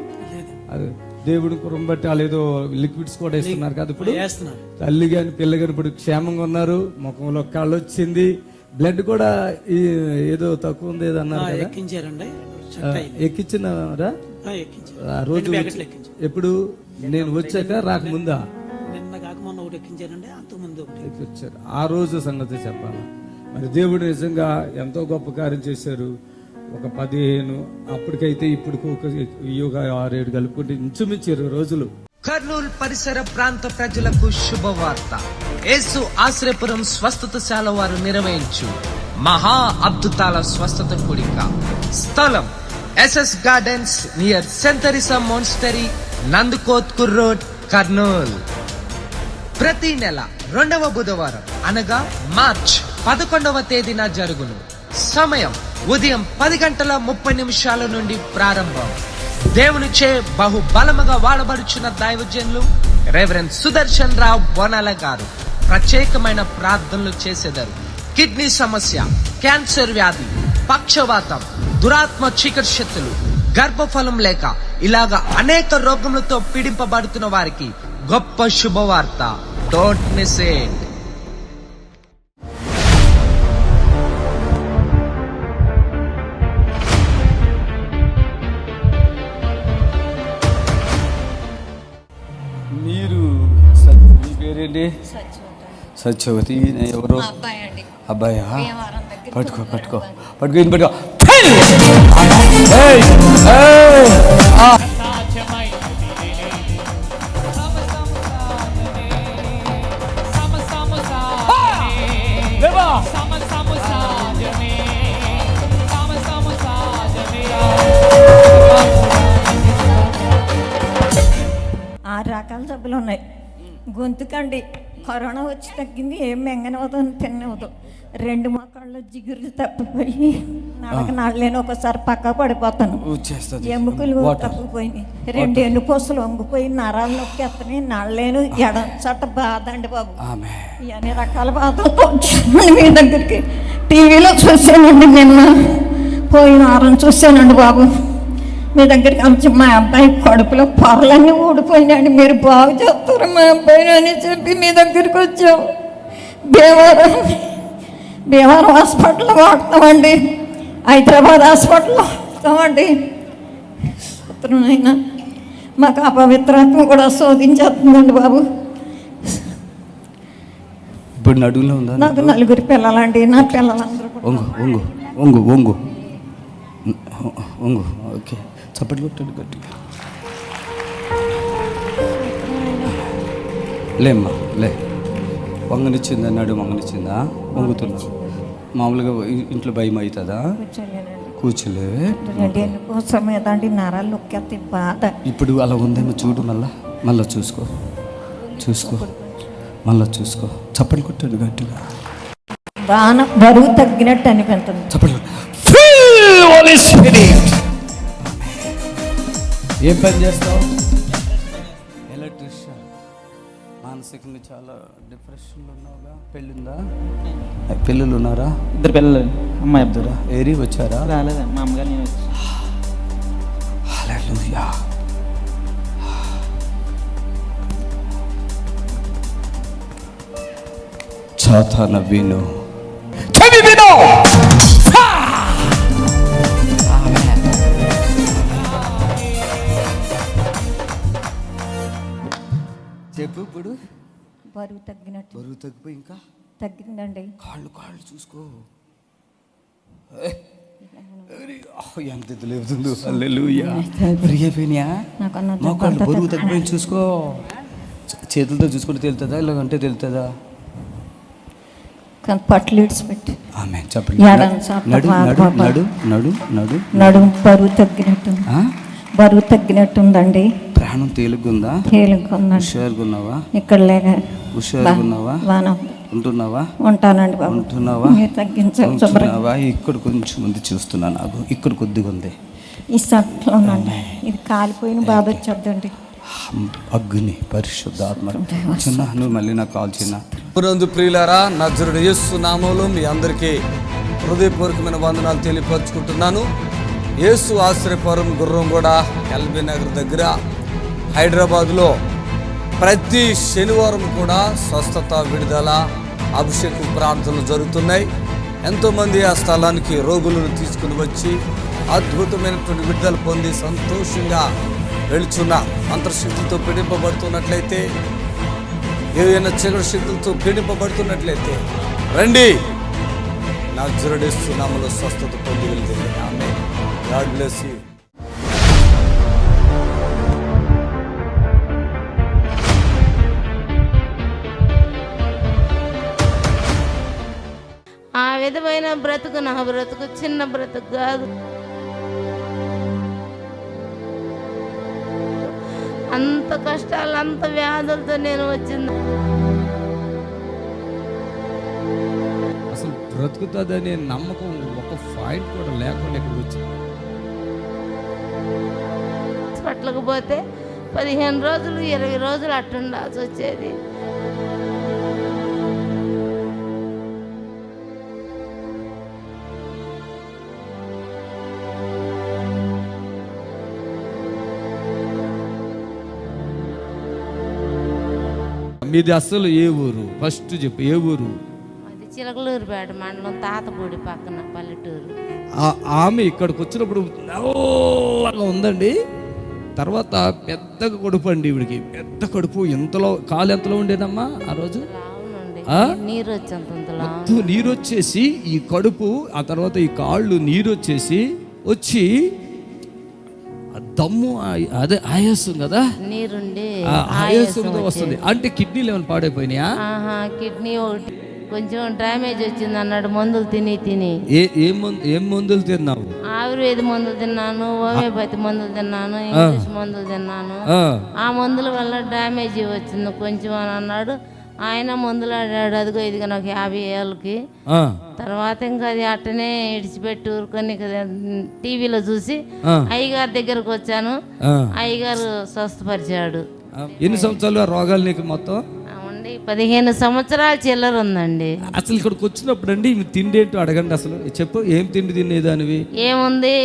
అది దేవుని కురం బట్టి వాళ్ళు ఏదో లిక్విడ్స్ కూడా ఇస్తున్నారు కదా ఇప్పుడు. తల్లి గాని పిల్ల గాని ఇప్పుడు క్షేమంగా ఉన్నారు. ముఖంలో కళ్ళు వచ్చింది, బ్లడ్ కూడా ఏదో తక్కువ ఉంది అన్నారు. ఎక్కించినారా ఆ రోజు? ఎప్పుడు నేను వచ్చాక రాకముందా? నిన్న కాక మొన్న ఒకటి ఎక్కించారండి, అంతకుముందు ఎక్కించారు. ఆ రోజు సంగతి చెప్పాలి. మరి దేవుడు నిజంగా ఎంతో గొప్ప కార్యం చేశారు. ఒక 15 అప్పటికైతే ఇప్పుడు ఒక 6-7 కలుపుకుంటే ఇంచుమించు 20 రోజులు. కర్నూలు పరిసర ప్రాంత ప్రజలకు శుభవార్త. యేసు ఆశ్రయపురం స్వస్థతశాల వారు నిర్వహించు మహా అద్భుతాల స్వస్థత కూడిక. స్థలం SS gardens near Saint Teresa monastery, Nandikotkur road, Kurnool. ప్రతి నెల 2వ బుధవారం అనగా మార్చ్ 11వ తేదీన జరుగును. సమయం ఉదయం 10:30 నుండి ప్రారంభం. దేవునిచే బహుబలముగా వాడబడుచున్న దైవజనులు రెవరెండ్ సుదర్శన్ రావు బోనాల గారు ప్రత్యేకమైన ప్రార్థనలు చేసేదారు. కిడ్నీ సమస్య, క్యాన్సర్ వ్యాధి, పక్షవాతం, దురాత్మ చీకటి శక్తులు, గర్భఫలం లేక ఇలాగా అనేక రోగములతో పీడింపబడుతున్న వారికి గొప్ప శుభవార్త. Don't miss it. మీరు మీ పేరేంటి? సత్యవతి. ఎవరు? అబ్బాయా? పట్టుకో పట్టుకో పట్టుకో ఇది పట్టుకో. రకాల జబ్బులు ఉన్నాయి. గొంతుకండి కరోనా వచ్చి తగ్గింది, ఏం మెంగనవదు తిన్నవదు. 2 మోకాళ్ళు జిగురు తప్పిపోయి నడలేని ఒకసారి పక్క పడిపోతాను. ఎముకలు తప్పిపోయినాయి, 2 ఎన్నుపూసలు వంగిపోయి నరాలు నొక్కేస్తున్నాయి. నడలేను ఎడం చట్ట బాధ అండి బాబు. అన్ని రకాల బాధలతో మీ దగ్గరికి టీవీలో చూసానండి. నిన్న పోయిన వారం చూశానండి బాబు. మీ దగ్గరికి వచ్చి మా అబ్బాయి కడుపులో పొరలన్నీ ఊడిపోయినాయండి. మీరు బాగు చేస్తారు మా అబ్బాయిని అని చెప్పి మీ దగ్గరికి వచ్చాం. భీమవరం హాస్పిటల్లో వాడతామండి, హైదరాబాద్ హాస్పిటల్లో వాడతామండి. అయినా మాకు అపవిత్రాత్మ కూడా శోధించేస్తుందండి బాబు. ఇప్పుడు నడువులో ఉందా? నాకు 4 పిల్లలండి. నా పిల్లలందరూ ఓకే. చప్పట్లు కొట్టండి గట్టిగా. లేమ్మా లే. వంగనిచ్చిందా? నడు వంగనిచ్చిందా? వంగుతున్నా. మామూలుగా ఇంట్లో భయం అవుతుందా? కూర్చోలేవే. నరాలు నొక్కేస్తే బాధ. ఇప్పుడు అలా ఉందేమో చూడు. మళ్ళా చూసుకో మళ్ళా చూసుకో. చప్పట్లు కొట్టండి గట్టిగా. బరువు తగ్గినట్టు అనిపిస్తుంది. చప్పట్లు. ఏం పని చేస్తావు? ఎలక్ట్రీషియన్. మానసికంగా చాలా డిప్రెషన్లో ఉన్నావుగా. పెళ్ళిందా? పిల్లలు ఉన్నారా? 2 పిల్లలు. అమ్మాయి అబ్దురా. ఏరి వచ్చారా? రాలేదా? మా అమ్మగారు నేను వచ్చి. హల్లెలూయా. సాతాన విను. చెప్పు. ఇప్పుడు బరువు తగ్గినట్టు. బరువు తగ్గిపోయి ఇంకా తగ్గిందండి. కాళ్ళు చూసుకో. ఎంత లేవుతుందో. హల్లెలూయా. ఫ్రీగా మోకాళ్ళు బరువు తగ్గిపోయి చూసుకో. చేతులతో చూసుకుంటే తెలుతుందా? ఇలాగంటే తెలుతుందా? పట్లు ఇడిచిపెట్టి. ఆమె చెప్పండి. నడు బరువు తగ్గినట్టుందండి. ప్రాణం తేలిగ్గుందా? హుషారుగున్నావా? ఇక్కడ లేక హుషారుగున్నావా? ఉంటున్నావా? ఉంటానండి బాబు. ఉంటున్నావా? తగ్గించావా? ఇక్కడ కొంచెం ముందు చూస్తున్నా. నాకు ఇక్కడ కొద్దిగా ఉంది. ఈ సట్లోనండి ఇది కాలిపోయిన బాధ వచ్చేద్దండి. అగ్ని పరిశుద్ధాత్మ. చిన్న నువ్వు మళ్ళీ నాకు కాల్ చిన్న. ప్రియులారా, నజరుడు యేసు నామములో మీ అందరికీ హృదయపూర్వకమైన వందనాలు తెలియపరుచుకుంటున్నాను. యేసు ఆశ్రయపురం గుర్రంగూడ ఎల్బీ నగర్ దగ్గర హైదరాబాద్లో ప్రతి శనివారం కూడా స్వస్థత, విడుదల, అభిషేకం ప్రార్థనలు జరుగుతున్నాయి. ఎంతోమంది ఆ స్థలానికి రోగులను తీసుకుని వచ్చి అద్భుతమైనటువంటి విడుదల పొంది సంతోషంగా వెళుచున్న అంతర్శక్తులతో పీడింపబడుతున్నట్లయితే, ఏదైనా చీకటి శక్తులతో పీడింపబడుతున్నట్లయితే రండి. నజరేయుడేసు నామములో స్వస్థత పొంది వెళ్తుంది. ఆమేన్. God bless you. ఆ విధమైన బ్రతుకు నా బ్రతుకు చిన్న బ్రతుకు కాదు. అంత కష్టాలు, అంత వ్యాధులతో నేను వచ్చింది. అసలు బ్రతుకుతుందనే నమ్మకం ఒక పాయింట్ కూడా లేకుండా ఇక్కడికి వచ్చింది. హాస్పిటల్కి పోతే 15 రోజులు 20 రోజులు అట్టుండాల్సి వచ్చేది. మీది అసలు ఏ ఊరు? ఫస్ట్ చెప్పు, ఏ ఊరు? అది చిలకలూరుపేట మండలం, తాతపూడి పక్కన పల్లెటూరు. ఆమె ఇక్కడికి వచ్చినప్పుడు నల్లగా ఉందండి. తర్వాత పెద్దగా కడుపు అండి, ఈవిడికి పెద్ద కడుపు. ఎంతలో కాలు ఎంతలో ఉండేదమ్మా ఆ రోజు? నీరు వచ్చేంతలో మొత్తం నీరు వచ్చేసి ఈ కడుపు, ఆ తర్వాత ఈ కాళ్ళు నీరు వచ్చేసి వచ్చి దమ్ము, అదే ఆయాసం కదా, నీరుండి ఆయాసం వస్తుంది. అంటే కిడ్నీలు ఏమైనా పాడైపోయినాయా? కిడ్నీ ఒకటి కొంచెం డ్యామేజ్ వచ్చింది అన్నాడు. మందులు తిని ఏం మందులు తిన్నావు? ఆయుర్వేద మందులు తిన్నాను, హోమియోపతి మందులు తిన్నాను, ఇంగ్లీష్ మందులు తిన్నాను. ఆ మందుల వల్ల డ్యామేజ్ వచ్చింది కొంచెం అని అన్నాడు. ఆయన మందులు ఆడాడు. అదిగో ఇదిగా నాకు 50 ఏళ్ళకి. తర్వాత ఇంకా అది అట్టనే ఇడిచిపెట్టి ఊరుకొని టీవీలో చూసి అయ్యగారి దగ్గరకు వచ్చాను. అయ్యగారు స్వస్థపరిచాడు. ఎన్ని సంవత్సరాలు రోగాలు నీకు మొత్తం? 15 సంవత్సరాల చిల్లర ఉందండి. అసలు ఇక్కడికి వచ్చినప్పుడు అండి తిండి ఏంటో అడగండి. అసలు చెప్పు, ఏం తిండి తినేదానివి? ఏముంది,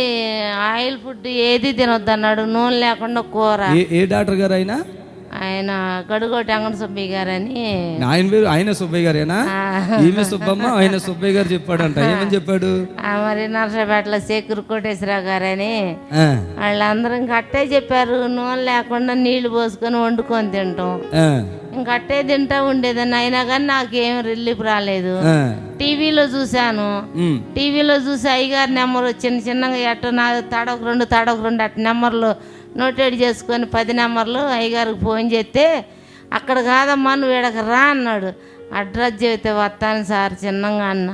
ఆయిల్ ఫుడ్ ఏది తినొద్దు అన్నాడు. నూనె లేకుండా కూర. ఏ డాక్టర్ గారు ఆయన? ఆయన గడుగోటి అంగడి సుబ్బయ్య గారు అని. ఆయన పేరు ఆయన సుబ్బయ్య గారేనా? ఈమె సుబ్బమ్మ, ఆయన సుబ్బయ్య గారు చెప్పాడంట. ఏమని చెప్పాడు? మరి నర్సపేటలో శేఖర్ కోటేశ్వరరావు గారని. వాళ్ళందరూ ఇంక అట్టే చెప్పారు, నూనె లేకుండా నీళ్లు పోసుకొని వండుకొని తింటాం. ఇంక అట్టే తింటా ఉండేదాన్ని. అయినా కానీ నాకేం రిలీఫ్ రాలేదు. టీవీలో చూశాను. టీవీలో చూసి అయ్యగారి నెంబరు చిన్నగా ఎట్ట నా తడొక రెండు అట్ట నెంబర్లు నోటెడ్ చేసుకొని 10 నెంబర్లు అయ్యగారికి ఫోన్ చేస్తే, అక్కడ కాదమ్మా నువ్వు ఈడకి రా అన్నాడు. అడ్రస్ చెబితే వస్తాను సార్ చిన్నగా అన్న.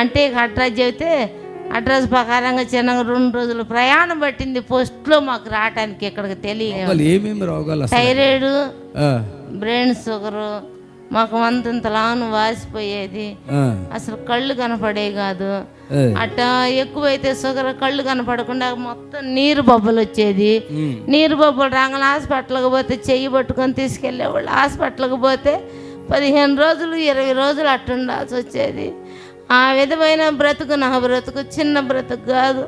అంటే ఇక అడ్రస్ చెబితే అడ్రస్ ప్రకారంగా చిన్నగా 2 రోజులు ప్రయాణం పట్టింది పోస్ట్లో మాకు రావటానికి. ఇక్కడికి తెలియదు. థైరాయిడ్, బ్రెయిన్ షుగరు, మాకు అంతంతలాను వాసిపోయేది. అసలు కళ్ళు కనపడే కాదు. అట్టా ఎక్కువైతే షుగర్ కళ్ళు కనపడకుండా మొత్తం నీరు బొబ్బలు వచ్చేది. నీరు బొబ్బలు రాగానే హాస్పిటల్కి పోతే చెయ్యి పట్టుకొని తీసుకెళ్ళేవాళ్ళు. హాస్పిటల్కి పోతే 15 రోజులు 20 రోజులు అట్టుండాల్సి వచ్చేది. ఆ విధమైన బ్రతుకు నా బ్రతుకు చిన్న బ్రతుకు కాదు.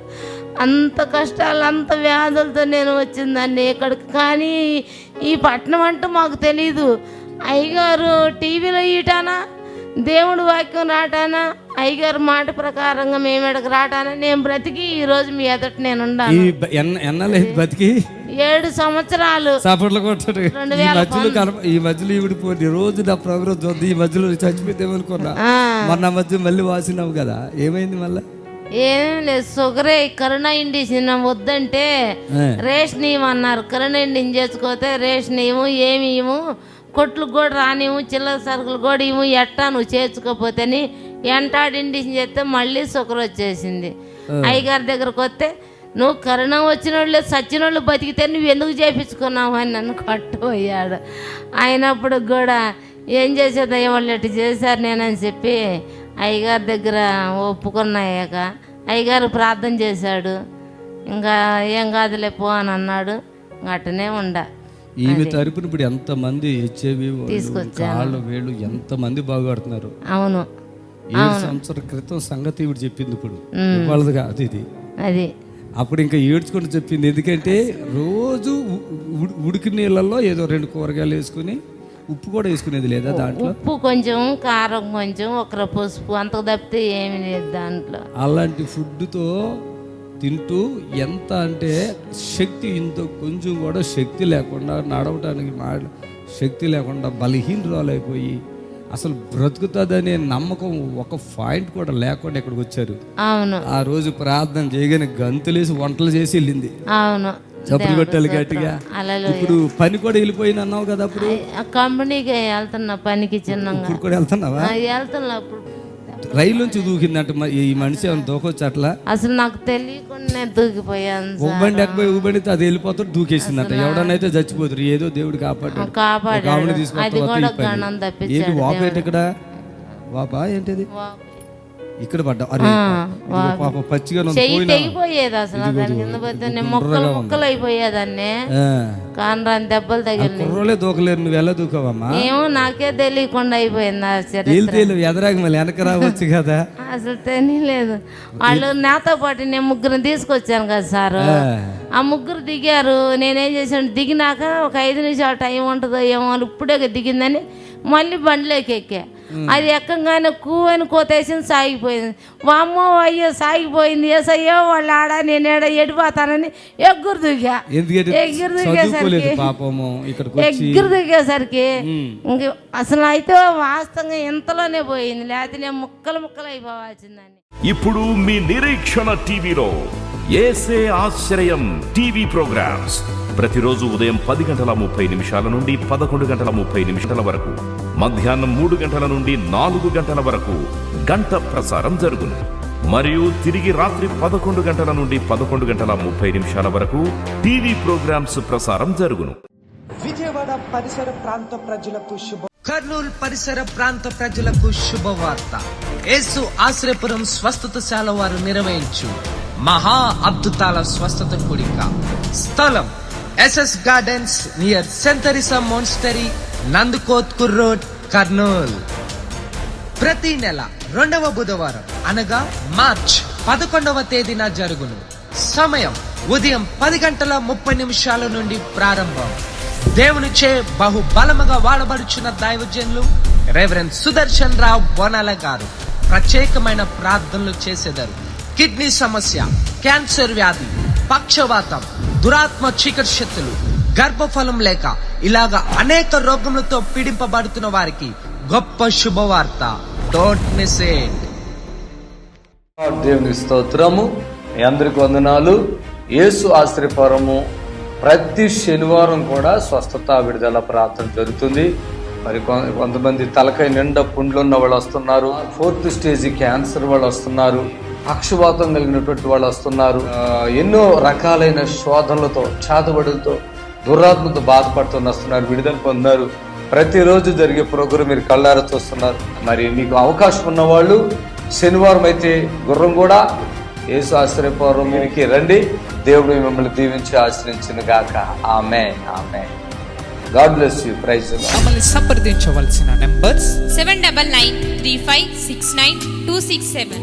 అంత కష్టాలు, అంత వ్యాధులతో నేను వచ్చిందండి ఇక్కడికి. కానీ ఈ పట్టణం అంటూ మాకు తెలీదు. అయ్యగారు టీవీలో ఈటానా, దేవుడు వాక్యం రాటానా, అయ్యగారు మాట ప్రకారంగా మేము ఇక్కడికి రాటానా నేను బ్రతికి ఈరోజు మీ ఎదుట నేను ఉన్నాను. 7 సంవత్సరాలు. ఈ మధ్యలో ఈవిడ పోటీ రోజు నా ప్రోగ్రాం చూద్ది. ఈ మధ్యలో చచ్చిపోతేమనుకున్నా. మొన్న మధ్య మళ్ళీ వాసినావు కదా, ఏమైంది మళ్ళా? ఏం లేదు, షుగరే. కరోనా ఇండిషన్ వద్దంటే రేషన్ ఇవ్వమన్నారు. కరోనా ఇండిషన్ చేసుకోతే రేషన్ ఇవ్వు, ఏమి ఇవ్వు, కొట్లు కూడా రానివ్వు, చిల్లర సరుకులు కూడా ఇవ్వు, ఎట్టా నువ్వు చేర్చుకోపోతేని ఎంటాడు ఇండిషన్ చేస్తే మళ్ళీ షుగర్ వచ్చేసింది. అయ్యగారి దగ్గరకు వస్తే నువ్వు కరోనా వచ్చిన వాళ్ళు సచ్చిన వాళ్ళు బతికితే నువ్వు ఎందుకు చేయించుకున్నావు అని నన్ను కొట్టబోయాడు. అయినప్పుడు కూడా ఏం చేసేది, వాళ్ళు ఎట్టు చేశారు నేనని చెప్పి అయ్యగారి దగ్గర ఒప్పుకున్నాయాక అయ్యగారు ప్రార్థన చేశాడు. ఇంకా ఏం కాదులే పో అని అన్నాడు. అట్టనే ఉండ. ఈమె తరపున ఇప్పుడు ఎంతమంది హెచ్ఐవి కాళ్ళు వేళ్ళు ఎంతమంది బాగుపడుతున్నారు. అవును, 7 సంవత్సరాల క్రితం సంగతి ఇప్పుడు చెప్పింది. ఇప్పుడు వాళ్ళది కాదు ఇది. అది అప్పుడు ఇంకా ఏడ్చుకుంటూ చెప్పింది. ఎందుకంటే రోజు ఉడికి నీళ్ళల్లో ఏదో 2 కూరగాయలు వేసుకుని, ఉప్పు కూడా వేసుకునేది లేదా దాంట్లో? ఉప్పు కొంచెం, కారం కొంచెం, ఒకరు పసుపు, అంతకు తప్పితే ఏమి లేదు దాంట్లో. అలాంటి ఫుడ్తో తింటూ ఎంత అంటే శక్తి, ఇంత కొంచెం కూడా శక్తి లేకుండా, నడవటానికి శక్తి లేకుండా బలహీనరాలైపోయి అసలు బ్రతుకుతుందనే నమ్మకం ఒక పాయింట్ కూడా లేకుండా ఇక్కడికి వచ్చారు. అవును. ఆ రోజు ప్రార్థన చేయగానే గంతులేసి వంటలు చేసి వెళ్ళింది. అవును. చప్పులు కొట్టాలి గట్టిగా. ఇప్పుడు పని కూడా వెళ్ళిపోయింది అన్నావు కదా, అప్పుడు కంపెనీకి వెళ్తున్నా పనికి చిన్నగా. ఇప్పుడు కూడా వెళ్తున్నావా? వెళ్తున్నా. అప్పుడు రైలు నుంచి దూకిందంట. ఈ మనిషి ఏమైనా దూకొచ్చు అట్లా? అసలు నాకు తెలియకుండా దూకిపోయాను. ఉబ్బండి ఎక్కబోయి ఉబ్బండితే అది వెళ్ళిపోతాడు, దూకేసిందంట. ఎవడనైతే చచ్చిపోతారు, ఏదో దేవుడు కాపాడాడు. ఏంటి వాపేట ఇక్కడ? వాపా ఏంటిది? ఇక్కడ పడ్డా. అరే పాప పచ్చిగా తెగిపోయేది అసలు. దాని కింద పోతే మొక్కలు మొక్కలు అయిపోయేదాన్ని. కానరాని దెబ్బలు తగిలి దూకలేరు. నువ్వు ఎలా దూకావమ్మా? ఏమో నాకే తెలియకుండా అయిపోయింది. ఎదురాగి మళ్ళీ వెనక రావచ్చు కదా. అసలు తెలియలేదు. వాళ్ళు నాతో పాటు నేను ముగ్గురిని తీసుకొచ్చాను కదా సారు. ఆ ముగ్గురు దిగారు. నేనేం చేశాను, దిగినాక ఒక 5 నిమిషాలు టైం ఉంటుందో ఏమో ఇప్పుడే దిగిందని మళ్ళీ బండిలోకి ఎక్కా. అది ఎక్కగానే కూవని కోతేసింది, సాగిపోయింది. వామ్మో అయ్యో సాగిపోయింది, ఏసయ్యో వాళ్ళు ఆడ నేను ఏడ ఎడిపోతానని ఎగ్గురు దిగా. ఎగ్గురు దిగేసరికి ఇంక అసలు అయితే వాస్తవంగా ఇంతలోనే పోయింది, లేకపోతే నేను ముక్కలు ముక్కలు అయిపోవాల్సిందని. ఇప్పుడు మీ నిరీక్షణ టీవీలో యేసే ఆశ్రయం టీవీ ప్రోగ్రామ్స్ ప్రతిరోజు ఉదయం 10:30 నుండి 11:30 వరకు, మధ్యాహ్నం 3 గంటల నుండి 4 గంటల వరకు గంట ప్రసారం జరుగును. మరియు తిరిగి రాత్రి 11 గంటల నుండి 11:30 వరకు టీవీ ప్రోగ్రామ్స్ ప్రసారం జరుగును. విజయవాడ పరిసర ప్రాంత ప్రజలకు కర్నూలు పరిసర ప్రాంత ప్రజలకు శుభవార్త. యేసు ఆశ్రయపురం స్వస్థతశాల వారు నిర్వహించు మహా అద్భుతాల స్వస్థత కూడిక. స్థలం SS gardens near Saint Teresa monastery, Nandikotkur road, Kurnool. ప్రతి నెల 2వ బుధవారం అనగా మార్చ్ 11వ తేదీన జరుగును. సమయం ఉదయం 10:30 నుండి ప్రారంభం. దేవునిచే బహుబలముగా వాడబడుచున్న దైవజనులు రెవరెండ్ సుదర్శన్ రావు బోనాల గారు ప్రత్యేకమైన ప్రార్థనలు చేసేదారు. కిడ్నీ సమస్య, క్యాన్సర్ వ్యాధి, పక్షవాతం, దురాత్మ చీకటి శక్తులు, గర్భఫలం లేక ఇలాగా అనేక రోగములతో పీడింపబడుతున్న వారికి గొప్ప శుభవార్త. Don't miss it. దేవుని స్తోత్రము. మీ అందరికి వందనాలు. యేసు ఆశ్రయపురము ప్రతి శనివారం కూడా స్వస్థత విడుదల ప్రార్థన జరుగుతుంది. మరి కొంతమంది తలకాయ నిండా పుండ్లు ఉన్న వాళ్ళు వస్తున్నారు, 4th స్టేజ్ క్యాన్సర్ వాళ్ళు వస్తున్నారు, పక్షవాతం కలిగినటువంటి వాళ్ళు వస్తున్నారు, ఎన్నో రకాలైన శోధనలతో, చేతబడులతో, దురాత్మతో బాధపడుతూ వస్తున్నారు, విడుదల పొందారు. ప్రతిరోజు జరిగే ప్రోగ్రాం మీరు కళ్ళారా చూస్తున్నారు. మరి మీకు అవకాశం ఉన్న వాళ్ళు శనివారం అయితే గుర్రం కూడా యేసు ఆశ్రయపురంకి రండి. దేవుడు మిమ్మల్ని దీవించి ఆశ్రయించిన గాక. Amen, amen. God bless you. Praise the lord. మమ్మల్ని సంప్రదించవలసిన నంబర్స్ 7993569267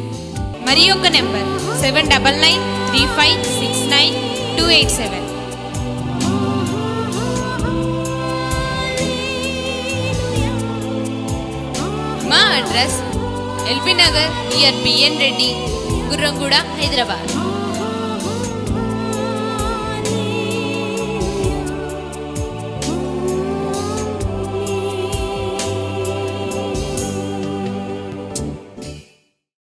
మరి ఒక నెంబర్ 7993569287. మా address LB Nagar near BN Reddy, Gurramguda, Hyderabad.